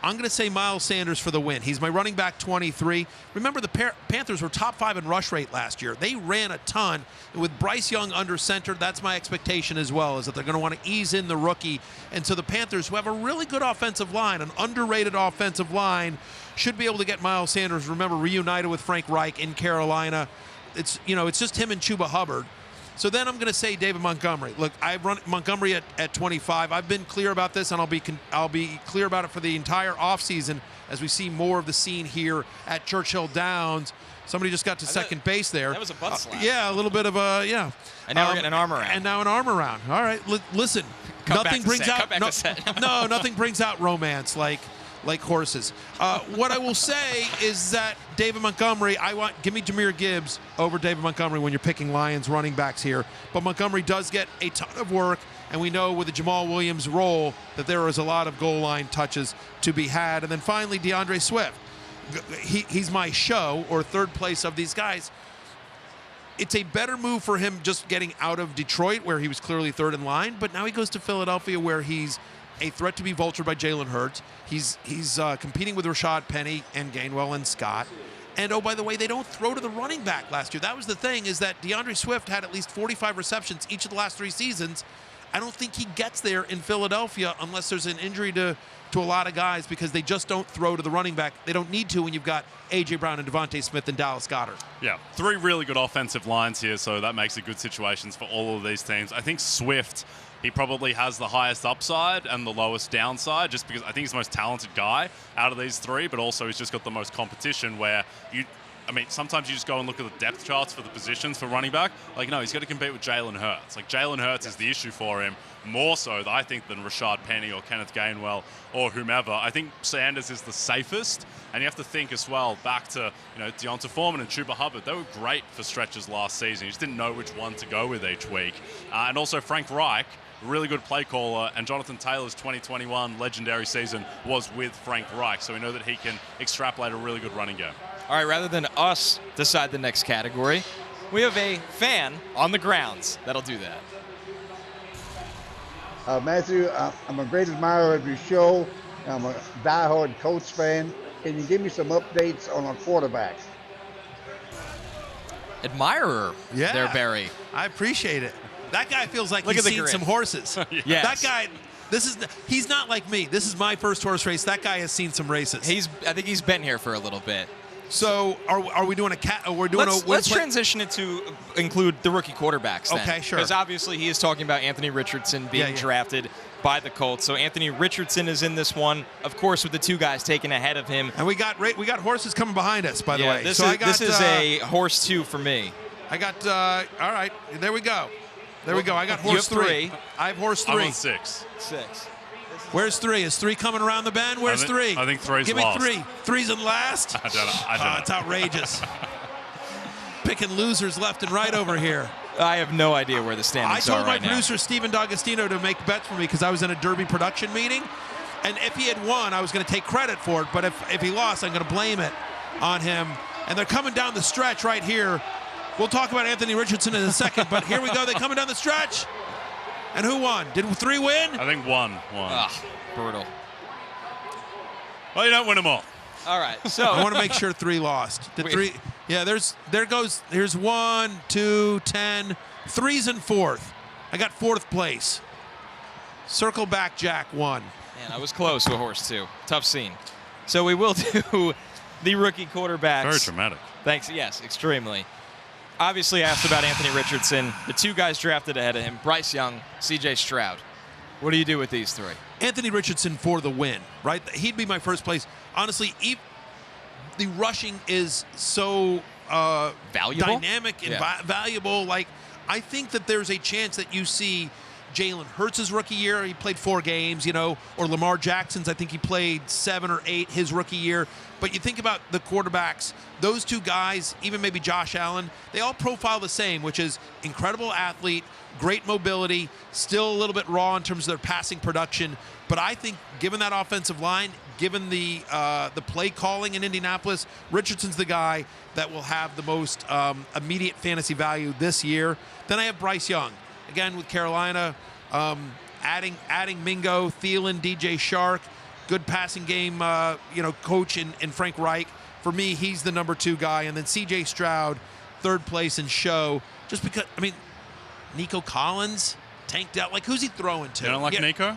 I'm going to say Miles Sanders for the win. He's my running back 23. Remember, the Panthers were top 5 in rush rate last year. They ran a ton. And with Bryce Young under center, that's my expectation as well, is that they're going to want to ease in the rookie. And so the Panthers, who have a really good offensive line, an underrated offensive line, should be able to get Miles Sanders, remember, reunited with Frank Reich in Carolina. It's just him and Chuba Hubbard. So then I'm going to say David Montgomery. Look, I run Montgomery at 25. I've been clear about this, and I'll be clear about it for the entire offseason as we see more of the scene here at Churchill Downs. Somebody just got to second base there. That was a butt slap. Yeah, a little bit of a, yeah. And now we're getting an arm around. And now an arm around. All right, listen. Nothing brings out romance like like horses. What I will say is that David Montgomery, give me Jahmyr Gibbs over David Montgomery when you're picking Lions running backs here. But Montgomery does get a ton of work, and we know with the Jamal Williams role that there is a lot of goal line touches to be had. And then finally, DeAndre Swift. He's my show, or third place of these guys. It's a better move for him just getting out of Detroit, where he was clearly third in line, but now he goes to Philadelphia, where he's a threat to be vultured by Jalen Hurts. He's competing with Rashad Penny and Gainwell and Scott. And, oh, by the way, they don't throw to the running back last year. That was the thing, is that DeAndre Swift had at least 45 receptions each of the last 3 seasons. I don't think he gets there in Philadelphia unless there's an injury to a lot of guys, because they just don't throw to the running back. They don't need to when you've got A.J. Brown and Devontae Smith and Dallas Goedert. Yeah, 3 really good offensive lines here, so that makes it good situations for all of these teams. I think Swift, he probably has the highest upside and the lowest downside, just because I think he's the most talented guy out of these 3, but also he's just got the most competition where sometimes you just go and look at the depth charts for the positions for running back. No, he's got to compete with Jalen Hurts. Jalen Hurts is the issue for him, more so, I think, than Rashad Penny or Kenneth Gainwell or whomever. I think Sanders is the safest, and you have to think as well back to Deonta Foreman and Chuba Hubbard. They were great for stretches last season. You just didn't know which one to go with each week. And also Frank Reich, really good play caller, and Jonathan Taylor's 2021 legendary season was with Frank Reich, so we know that he can extrapolate a really good running game. All right, rather than us decide the next category, we have a fan on the grounds that'll do that. Matthew, I'm a great admirer of your show. I'm a diehard Colts fan. Can you give me some updates on our quarterbacks? Admirer, there, Barry. I appreciate it. That guy feels like Look he's at the seen grin. some horses. Yes. That guy, he's not like me. This is my first horse race. That guy has seen some races. I think he's been here for a little bit. So are we doing a cat? We're doing Let's transition it to include the rookie quarterbacks then. Okay, sure. Because obviously he is talking about Anthony Richardson being drafted by the Colts. So Anthony Richardson is in this one, of course, with the 2 guys taken ahead of him. And we got horses coming behind us, by the way. This is a horse 2 for me. I got all right. There we go. I got horse 3. I have horse 3. I'm on 6. Where's 3? Is 3 coming around the bend? Where's 3? I think 3's Give me last. 3. 3's in last? I don't know. It's outrageous. Picking losers left and right over here. I have no idea where the standings are right now. I told my producer, Steven D'Agostino, to make bets for me because I was in a Derby production meeting. And if he had won, I was going to take credit for it. But if he lost, I'm going to blame it on him. And they're coming down the stretch right here. We'll talk about Anthony Richardson in a second. But here we go. They're coming down the stretch. And who won? Did 3 win? I think 1 won. Ugh, brutal. Well, you don't win them all. All right, so I want to make sure 3 lost. Did 3? Yeah, here's 1, 2, 10. 3's in 4th. I got 4th place. Circle back, Jack 1. Man, I was close to a horse 2. Tough scene. So we will do the rookie quarterbacks. Very dramatic. Thanks. Yes, extremely. Obviously, I asked about Anthony Richardson. The 2 guys drafted ahead of him, Bryce Young, C.J. Stroud. What do you do with these 3? Anthony Richardson for the win, right? He'd be my first place. Honestly, the rushing is so valuable, dynamic, and valuable. I think that there's a chance that you see Jalen Hurts' rookie year. He played 4 games, or Lamar Jackson's. I think he played 7 or 8 his rookie year. But you think about the quarterbacks, those 2 guys, even maybe Josh Allen, they all profile the same, which is incredible athlete, great mobility, still a little bit raw in terms of their passing production. But I think given that offensive line, given the play calling in Indianapolis, Richardson's the guy that will have the most immediate fantasy value this year. Then I have Bryce Young. Again, with Carolina, adding Mingo, Thielen, DJ Shark, good passing game, coach in Frank Reich. For me, he's the number 2 guy. And then C.J. Stroud, 3rd place in show. Just because, Nico Collins, Tank Dell, who's he throwing to? You don't like Nico?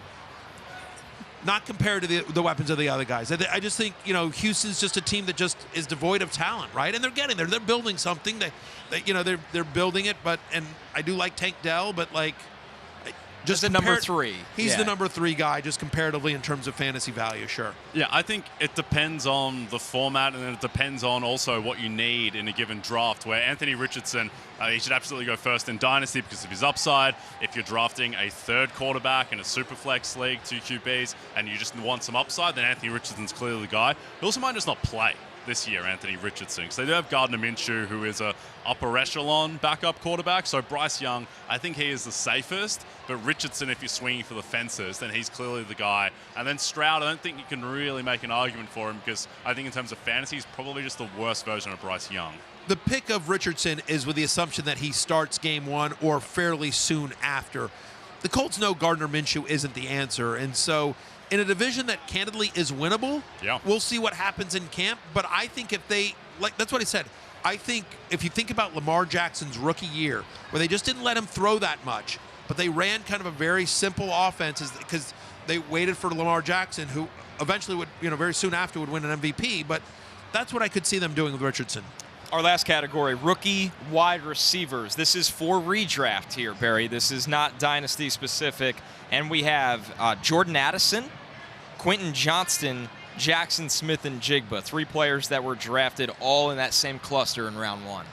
Not compared to the weapons of the other guys. I just think, Houston's just a team that just is devoid of talent, right? And they're getting there. They're building something. They're building it. And I do like Tank Dell, but Just the number 3. He's the number 3 guy, just comparatively in terms of fantasy value, sure. Yeah, I think it depends on the format, and then it depends on also what you need in a given draft, where Anthony Richardson, he should absolutely go first in Dynasty because of his upside. If you're drafting a third quarterback in a Superflex league, 2 QBs, and you just want some upside, then Anthony Richardson's clearly the guy. He also might just not play this year, Anthony Richardson, because they do have Gardner Minshew, who is a upper echelon backup quarterback. So Bryce Young, I think he is the safest, but Richardson, if you're swinging for the fences, then he's clearly the guy. And then Stroud, I don't think you can really make an argument for him, because I think in terms of fantasy, he's probably just the worst version of Bryce Young. The pick of Richardson is with the assumption that he starts game 1 or fairly soon after. The Colts know Gardner Minshew isn't the answer, and so in a division that candidly is winnable, we'll see what happens in camp. But I think if they, that's what I said. I think if you think about Lamar Jackson's rookie year, where they just didn't let him throw that much, but they ran kind of a very simple offense because they waited for Lamar Jackson, who eventually would, very soon after would win an MVP. But that's what I could see them doing with Richardson. Our last category, rookie wide receivers. This is for redraft here, Barry. This is not dynasty specific. And we have Jordan Addison, Quentin Johnston, Jackson Smith, and Jigba. 3 players that were drafted all in that same cluster in round 1.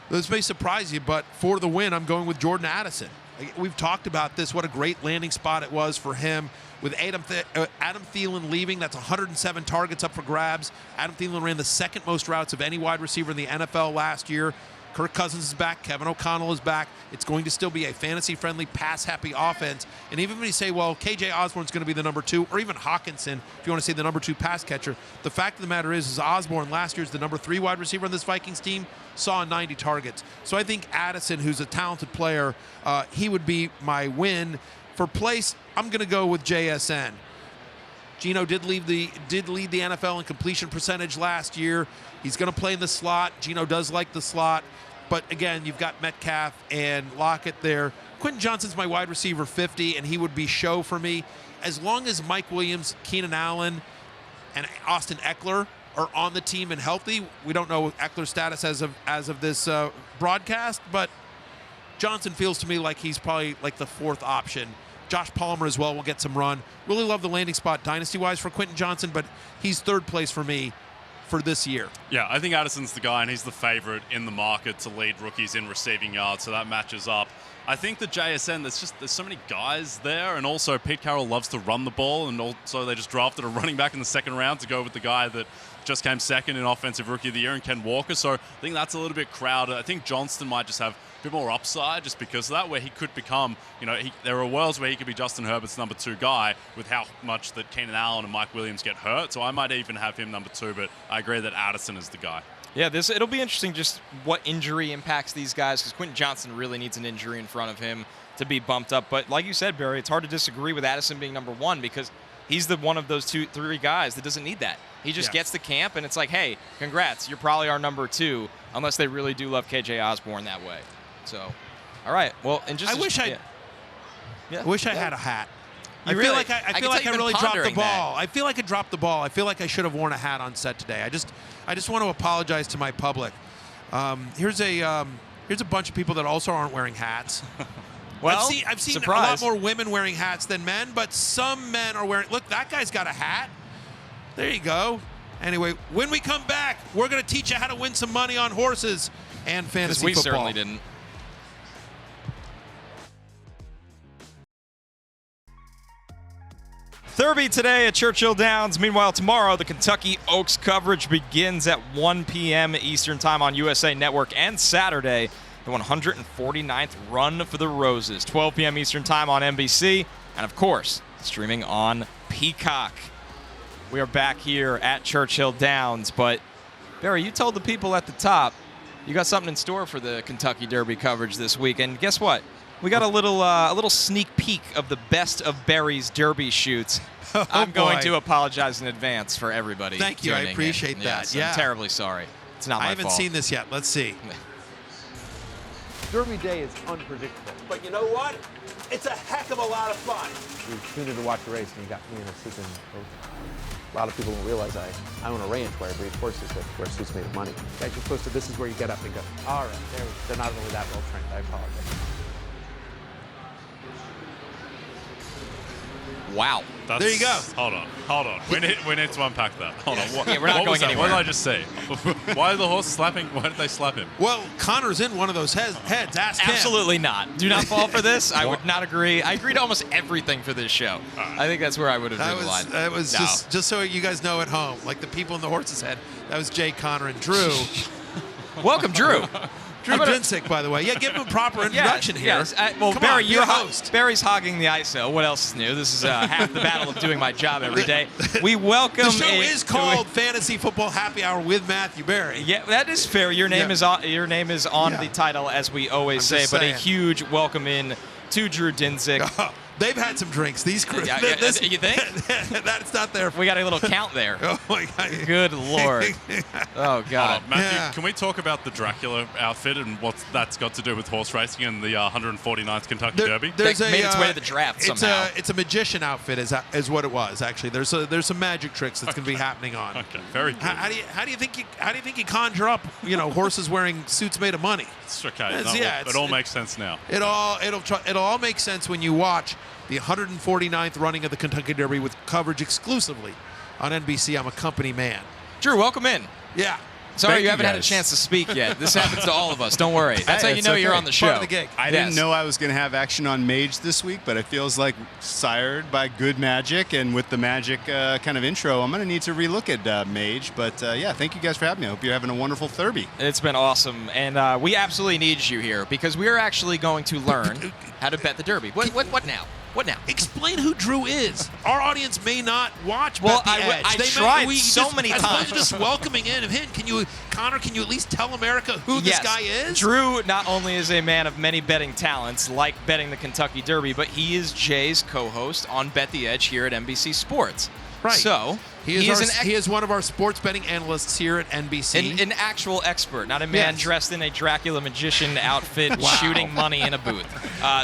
This may surprise you, but for the win, I'm going with Jordan Addison. We've talked about this, what a great landing spot it was for him. With Adam Thielen leaving, that's 107 targets up for grabs. Adam Thielen ran the 2nd most routes of any wide receiver in the NFL last year. Kirk Cousins is back. Kevin O'Connell is back. It's going to still be a fantasy-friendly, pass-happy offense. And even when you say, well, KJ Osborne's going to be the number 2, or even Hawkinson, if you want to say the number 2 pass catcher, the fact of the matter is Osborne last year's the number 3 wide receiver on this Vikings team, saw 90 targets. So I think Addison, who's a talented player, he would be my win. For place, I'm going to go with JSN. Geno did lead the NFL in completion percentage last year. He's going to play in the slot. Geno does like the slot. But again, you've got Metcalf and Lockett there. Quentin Johnston's my wide receiver 50, and he would be show for me. As long as Mike Williams, Keenan Allen, and Austin Eckler are on the team and healthy, we don't know Eckler's status as of this broadcast, but Johnson feels to me like he's probably like the 4th option. Josh Palmer as well will get some run. Really love the landing spot dynasty-wise for Quentin Johnston, but he's 3rd place for me for this year. Yeah, I think Addison's the guy, and he's the favorite in the market to lead rookies in receiving yards, so that matches up. I think the JSN, there's so many guys there, and also Pete Carroll loves to run the ball, and also they just drafted a running back in the 2nd round to go with the guy that just came 2nd in Offensive Rookie of the Year, and Ken Walker, so I think that's a little bit crowded. I think Johnston might just have a bit more upside just because of that, where he could become, there are worlds where he could be Justin Herbert's number 2 guy with how much that Keenan Allen and Mike Williams get hurt, so I might even have him number 2, but I agree that Addison is the guy. Yeah, it'll be interesting just what injury impacts these guys, because Quentin Johnston really needs an injury in front of him to be bumped up. But like you said, Barry, it's hard to disagree with Addison being number 1 because he's the one of those 3 guys that doesn't need that. He just gets to camp, and it's like, hey, congrats, you're probably our number 2, unless they really do love KJ Osborne that way. So, all right. Well, and just I wish I had a hat. I feel like I really dropped the ball. I feel like I dropped the ball. I feel like I should have worn a hat on set today. I just want to apologize to my public. Here's a bunch of people that also aren't wearing hats. Well, I've seen a lot more women wearing hats than men, but some men are wearing. Look, that guy's got a hat. There you go. Anyway, when we come back, we're going to teach you how to win some money on horses and fantasy football. We certainly didn't. Thurby today at Churchill Downs. Meanwhile, tomorrow, the Kentucky Oaks coverage begins at 1 p.m. Eastern Time on USA Network, and Saturday, the 149th Run for the Roses, 12 p.m. Eastern Time on NBC, and of course, streaming on Peacock. We are back here at Churchill Downs, but Barry, you told the people at the top you got something in store for the Kentucky Derby coverage this week, and guess what? We got a little sneak peek of the best of Barry's Derby shoots. I'm going to apologize in advance for everybody. Thank you. I appreciate that. Yes, I'm terribly sorry. It's not my fault. I haven't seen this yet. Let's see. Derby Day is unpredictable. But you know what? It's a heck of a lot of fun. We tuned in to watch the race, and you got me in a suit and a lot of people don't realize I own a ranch where I breed horses that wear suits made of money. Guys, you're supposed to, this is where you get up and go, all right, they're not really that well trained. I apologize. Wow. There you go. Hold on. We need to unpack that. Hold on. Yeah, we're not going anywhere. What did I just say? Why are the horses slapping? Why did they slap him? Well, Connor's in one of those heads. Ask him. Absolutely not. Do not fall for this. I would not agree. I agree to almost everything for this show. I think that's where I would have drawn the line. That was just so you guys know at home, like the people in the horse's head. That was Jay, Connor, and Drew. Welcome, Drew. Drew Dinsick, by the way. Yeah, give him a proper introduction here. Yes. Well, Come Barry, on, you're host. Barry's hogging the ISO. What else is new? This is half the battle of doing my job every day. We welcome. The show is called Fantasy Football Happy Hour with Matthew Barry. Yeah, that is fair. Your name is on the title, as we always say. But a huge welcome in to Drew Dinsick. They've had some drinks. These crew. You think? That's not their. We got a little count there. Oh my God. Good Lord. Oh God. Matthew, can we talk about the Dracula outfit and what that's got to do with horse racing and the 149th Kentucky Derby? That made its way to the draft somehow. It's a magician outfit, is what it was actually. There's some magic tricks that's going to be happening on. Okay, very good. How do you think you conjure up horses wearing suits made of money? It's okay. It all makes sense now. It'll all make sense when you watch the 149th running of the Kentucky Derby with coverage exclusively on NBC. I'm a company man. Drew, welcome in. Yeah. Sorry you haven't had a chance to speak yet. This happens to all of us. Don't worry. That's how you know you're on the show. Part of the gig. I didn't know I was going to have action on Mage this week, but it feels like sired by good magic. And with the magic kind of intro, I'm going to need to relook at Mage. But yeah, thank you guys for having me. I hope you're having a wonderful Thurby. It's been awesome. And we absolutely need you here because we are actually going to learn how to bet the Derby. What now? What now? Explain who Drew is. Our audience may not watch well, Bet the Edge. I tried so many times. times. Just welcoming in him. Connor, can you at least tell America who this guy is? Drew not only is a man of many betting talents, like betting the Kentucky Derby, but he is Jay's co-host on Bet the Edge here at NBC Sports. Right. So he is one of our sports betting analysts here at NBC. An actual expert, not a man dressed in a Dracula magician outfit shooting money in a booth.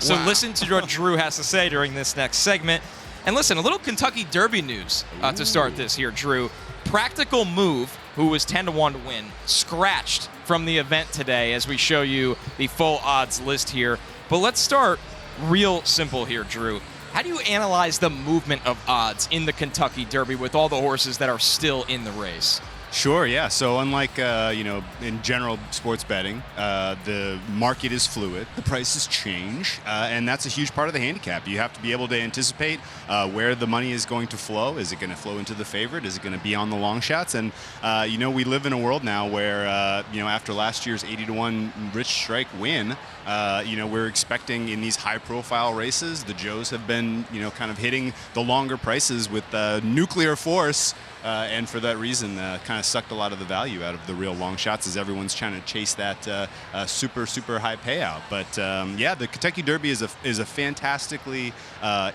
So listen to what Drew has to say during this next segment. And listen, a little Kentucky Derby news to start this here, Drew. Practical Move, who was 10-1 to win, scratched from the event today as we show you the full odds list here. But let's start real simple here, Drew. How do you analyze the movement of odds in the Kentucky Derby with all the horses that are still in the race? Sure, yeah. So unlike, in general sports betting, the market is fluid. The prices change, and that's a huge part of the handicap. You have to be able to anticipate where the money is going to flow. Is it going to flow into the favorite? Is it going to be on the long shots? And, we live in a world now where, after last year's 80-1 Rich Strike win, we're expecting in these high-profile races, the Joes have been, kind of hitting the longer prices with nuclear force. And for that reason, kind of sucked a lot of the value out of the real long shots as everyone's trying to chase that super, super high payout. But the Kentucky Derby is a fantastically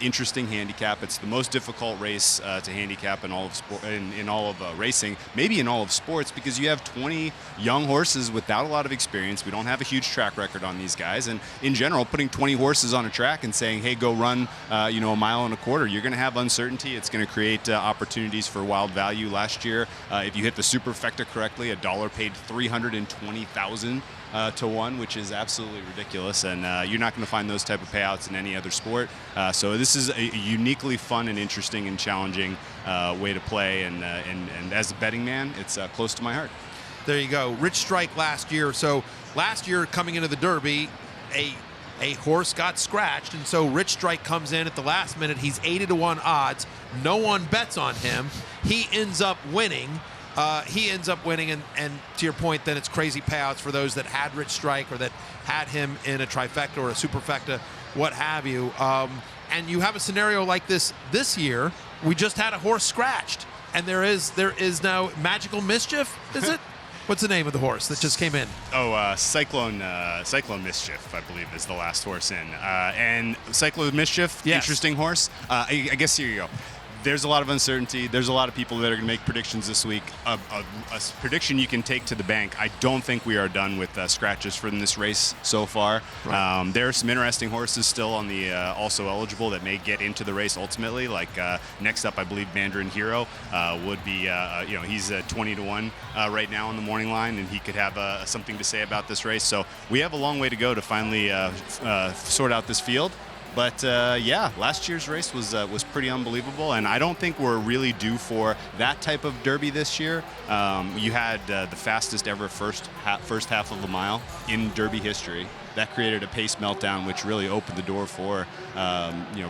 interesting handicap. It's the most difficult race to handicap in all of sport, in all of racing, maybe in all of sports, because you have 20 young horses without a lot of experience. We don't have a huge track record on these guys, and in general, putting 20 horses on a track and saying, "Hey, go run, a mile and a quarter," you're going to have uncertainty. It's going to create opportunities for wild value. Last year, if you hit the superfecta correctly, $1 paid 320,000 to 1, which is absolutely ridiculous, and you're not going to find those type of payouts in any other sport. So this is a uniquely fun and interesting and challenging way to play, and as a betting man, it's close to my heart. There you go. Rich Strike last year. So last year, coming into the Derby, a horse got scratched, and so Rich Strike comes in at the last minute. He's 80-1 odds. No one bets on him. He ends up winning. And to your point, then it's crazy payouts for those that had Rich Strike or that had him in a trifecta or a superfecta, what have you. And you have a scenario like this year. We just had a horse scratched, and there is now Magical Mischief. Is it? What's the name of the horse that just came in? Oh, Cyclone Mischief, I believe, is the last horse in. And Cyclone Mischief, interesting horse. I guess here you go. There's a lot of uncertainty. There's a lot of people that are going to make predictions this week. A prediction you can take to the bank. I don't think we are done with scratches from this race so far. Right. There are some interesting horses still on the also eligible that may get into the race ultimately. Like next up, I believe Mandarin Hero would be. He's 20-1 right now on the morning line, and he could have something to say about this race. So we have a long way to go to finally sort out this field. But yeah, last year's race was pretty unbelievable, and I don't think we're really due for that type of Derby this year. You had the fastest ever first half of a mile in Derby history. That created a pace meltdown, which really opened the door for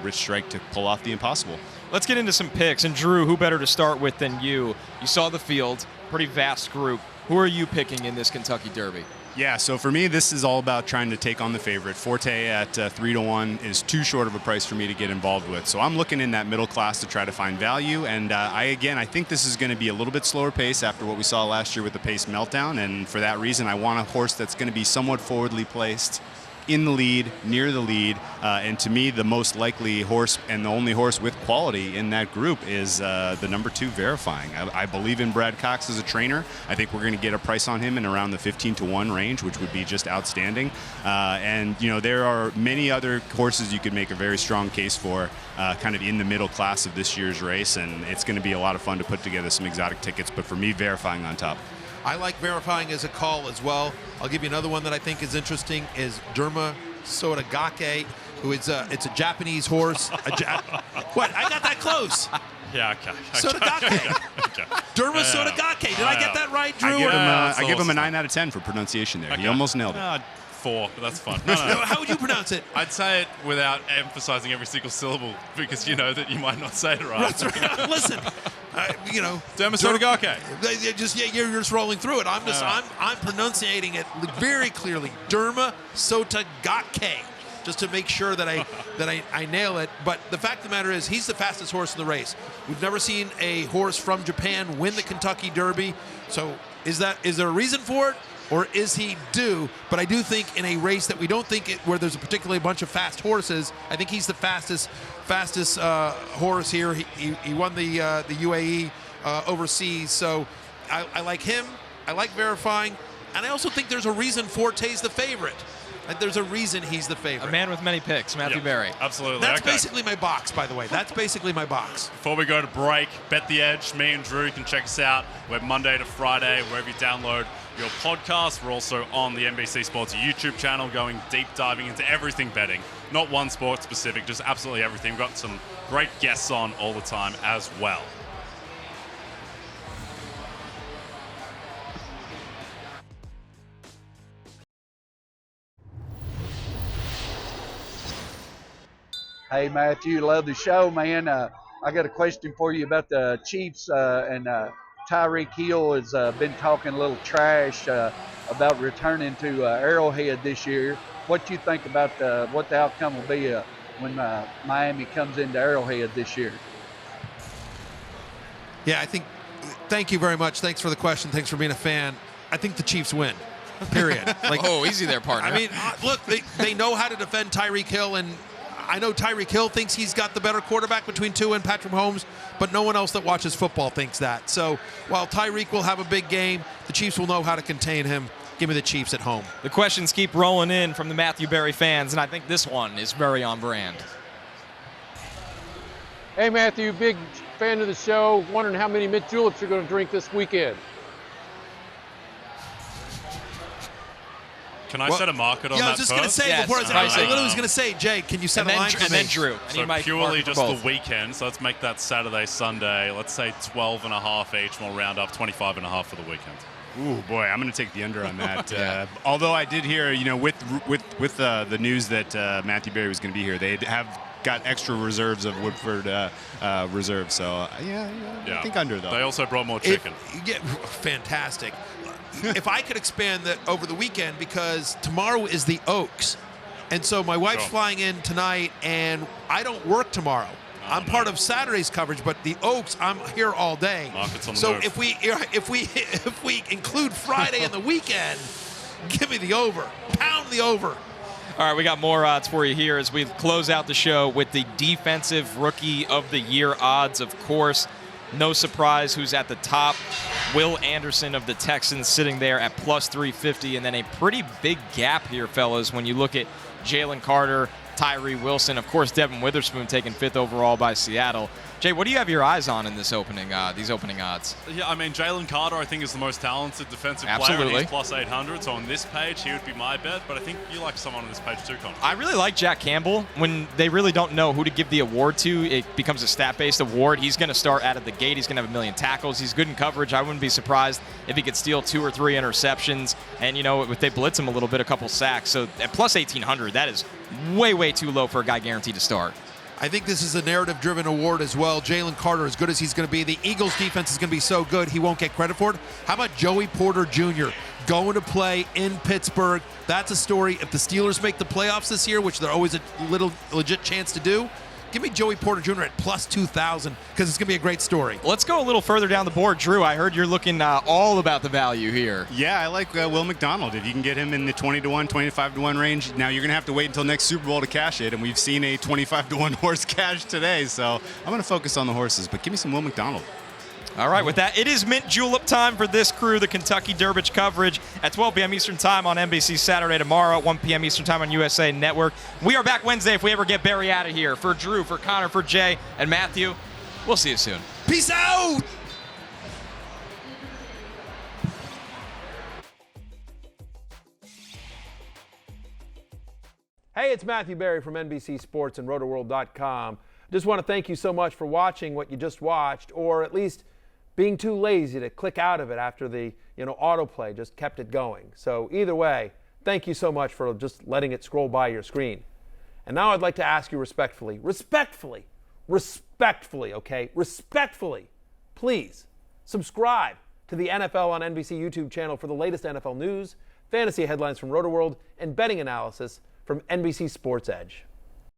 Rich Strike to pull off the impossible. Let's get into some picks. And Drew, who better to start with than you? You saw the field, pretty vast group. Who are you picking in this Kentucky Derby? Yeah, so for me, this is all about trying to take on the favorite. Forte at 3-1 is too short of a price for me to get involved with. So I'm looking in that middle class to try to find value. And I think this is going to be a little bit slower pace after what we saw last year with the pace meltdown. And for that reason, I want a horse that's going to be somewhat forwardly placed, in the lead, near the lead, and to me, the most likely horse and the only horse with quality in that group is the number 2, Verifying. I believe in Brad Cox as a trainer. I think we're going to get a price on him in around the 15-1 range, which would be just outstanding. And there are many other horses you could make a very strong case for, kind of in the middle class of this year's race, and it's going to be a lot of fun to put together some exotic tickets. But for me, Verifying on top. I like Verifying as a call as well. I'll give you another one that I think is interesting is Derma Sotogake, who is it's a Japanese horse. What? I got that close. Yeah, okay. Sotogake. Okay. Derma Sotogake. Did I get that right, Drew? I give him a 9 out of 10 for pronunciation there. Okay. He almost nailed it. 4, but that's fine. No. How would you pronounce it? I'd say it without emphasizing every single syllable because you know that you might not say it right. That's right. Listen, Derma Sotogake. You're just rolling through it. I'm pronunciating it very clearly. Derma Sotogake, just to make sure that I nail it. But the fact of the matter is, he's the fastest horse in the race. We've never seen a horse from Japan win the Kentucky Derby. So is there a reason for it? Or is he due? But I do think in a race that we don't think where there's a particularly bunch of fast horses, I think he's the fastest horse here. He won the UAE overseas, so I like him. I like Verifying, and I also think there's a reason Forte's the favorite. Like, there's a reason he's the favorite. A man with many picks, Matthew Berry. Absolutely. That's basically my box, by the way. That's basically my box. Before we go to break, Bet the Edge, me and Drew can check us out. We're Monday to Friday, wherever you download your podcast. We're also on the NBC Sports YouTube channel, going deep diving into everything betting. Not one sport specific, just absolutely everything. We've got some great guests on all the time as well. Hey, Matthew, love the show, man. I got a question for you about the Chiefs and Tyreek Hill has been talking a little trash about returning to Arrowhead this year. What do you think about what the outcome will be when Miami comes into Arrowhead this year? Yeah, thank you very much. Thanks for the question. Thanks for being a fan. I think the Chiefs win, period. Easy there, partner. I mean, look, they know how to defend Tyreek Hill, and I know Tyreek Hill thinks he's got the better quarterback between Tua and Patrick Mahomes, but no one else that watches football thinks that. So while Tyreek will have a big game, the Chiefs will know how to contain him. Give me the Chiefs at home. The questions keep rolling in from the Matthew Berry fans, and I think this one is very on brand. Hey, Matthew, big fan of the show. Wondering how many mint juleps you're going to drink this weekend. Can I set a market on that? Yeah, I was just going to say, I literally was going to say, Jay, can you set a line for me? And then Drew. So purely just the weekend, so let's make that Saturday, Sunday. Let's say 12.5 each, and we'll round up 25.5 for the weekend. Ooh, boy, I'm going to take the under on that. Although I did hear, with the news that Matthew Berry was going to be here, they have got extra reserves of Woodford Reserve. So, I think under, though. They also brought more chicken. Fantastic. If I could expand that over the weekend, because tomorrow is the Oaks. And so my wife's flying in tonight, and I don't work tomorrow. I'm part of Saturday's coverage, but the Oaks, I'm here all day. Markets on the so move. if we include Friday and the weekend, give me the over. Pound the over. All right, we got more odds for you here as we close out the show with the Defensive Rookie of the Year odds, of course. No surprise who's at the top. Will Anderson of the Texans sitting there at plus 350, and then a pretty big gap here, fellas, when you look at Jalen Carter, Tyree Wilson, of course, Devin Witherspoon taken 5th overall by Seattle. Jay, what do you have your eyes on in this opening, these opening odds? Yeah, I mean, Jalen Carter, I think, is the most talented defensive player. Absolutely. And he's plus 800, so on this page, he would be my bet. But I think you like someone on this page too, Connor. I really like Jack Campbell. When they really don't know who to give the award to, it becomes a stat-based award. He's going to start out of the gate. He's going to have 1 million tackles. He's good in coverage. I wouldn't be surprised if he could steal 2 or 3 interceptions. And, you know, if they blitz him a little bit, a couple sacks. So at plus 1,800, that is way, way too low for a guy guaranteed to start. I think this is a narrative-driven award as well. Jalen Carter, as good as he's going to be, the Eagles' defense is going to be so good he won't get credit for it. How about Joey Porter Jr. going to play in Pittsburgh? That's a story. If the Steelers make the playoffs this year, which they're always a little legit chance to do, give me Joey Porter Jr. at plus 2,000 because it's going to be a great story. Let's go a little further down the board. Drew, I heard you're looking all about the value here. Yeah, I like Will McDonald. If you can get him in the 20-1, 25-1 range, now you're going to have to wait until next Super Bowl to cash it, and we've seen a 25-1 horse cash today, so I'm going to focus on the horses, but give me some Will McDonald. All right, with that, it is mint julep time for this crew, the Kentucky Derby coverage at 12 p.m. Eastern Time on NBC Saturday tomorrow, at 1 p.m. Eastern Time on USA Network. We are back Wednesday if we ever get Barry out of here. For Drew, for Connor, for Jay, and Matthew, we'll see you soon. Peace out! Hey, it's Matthew Berry from NBC Sports and RotoWorld.com. Just want to thank you so much for watching what you just watched, or at least being too lazy to click out of it after the autoplay just kept it going. So either way, thank you so much for just letting it scroll by your screen. And now I'd like to ask you respectfully, okay, respectfully, please subscribe to the NFL on NBC YouTube channel for the latest NFL news, fantasy headlines from RotoWorld, and betting analysis from NBC Sports Edge.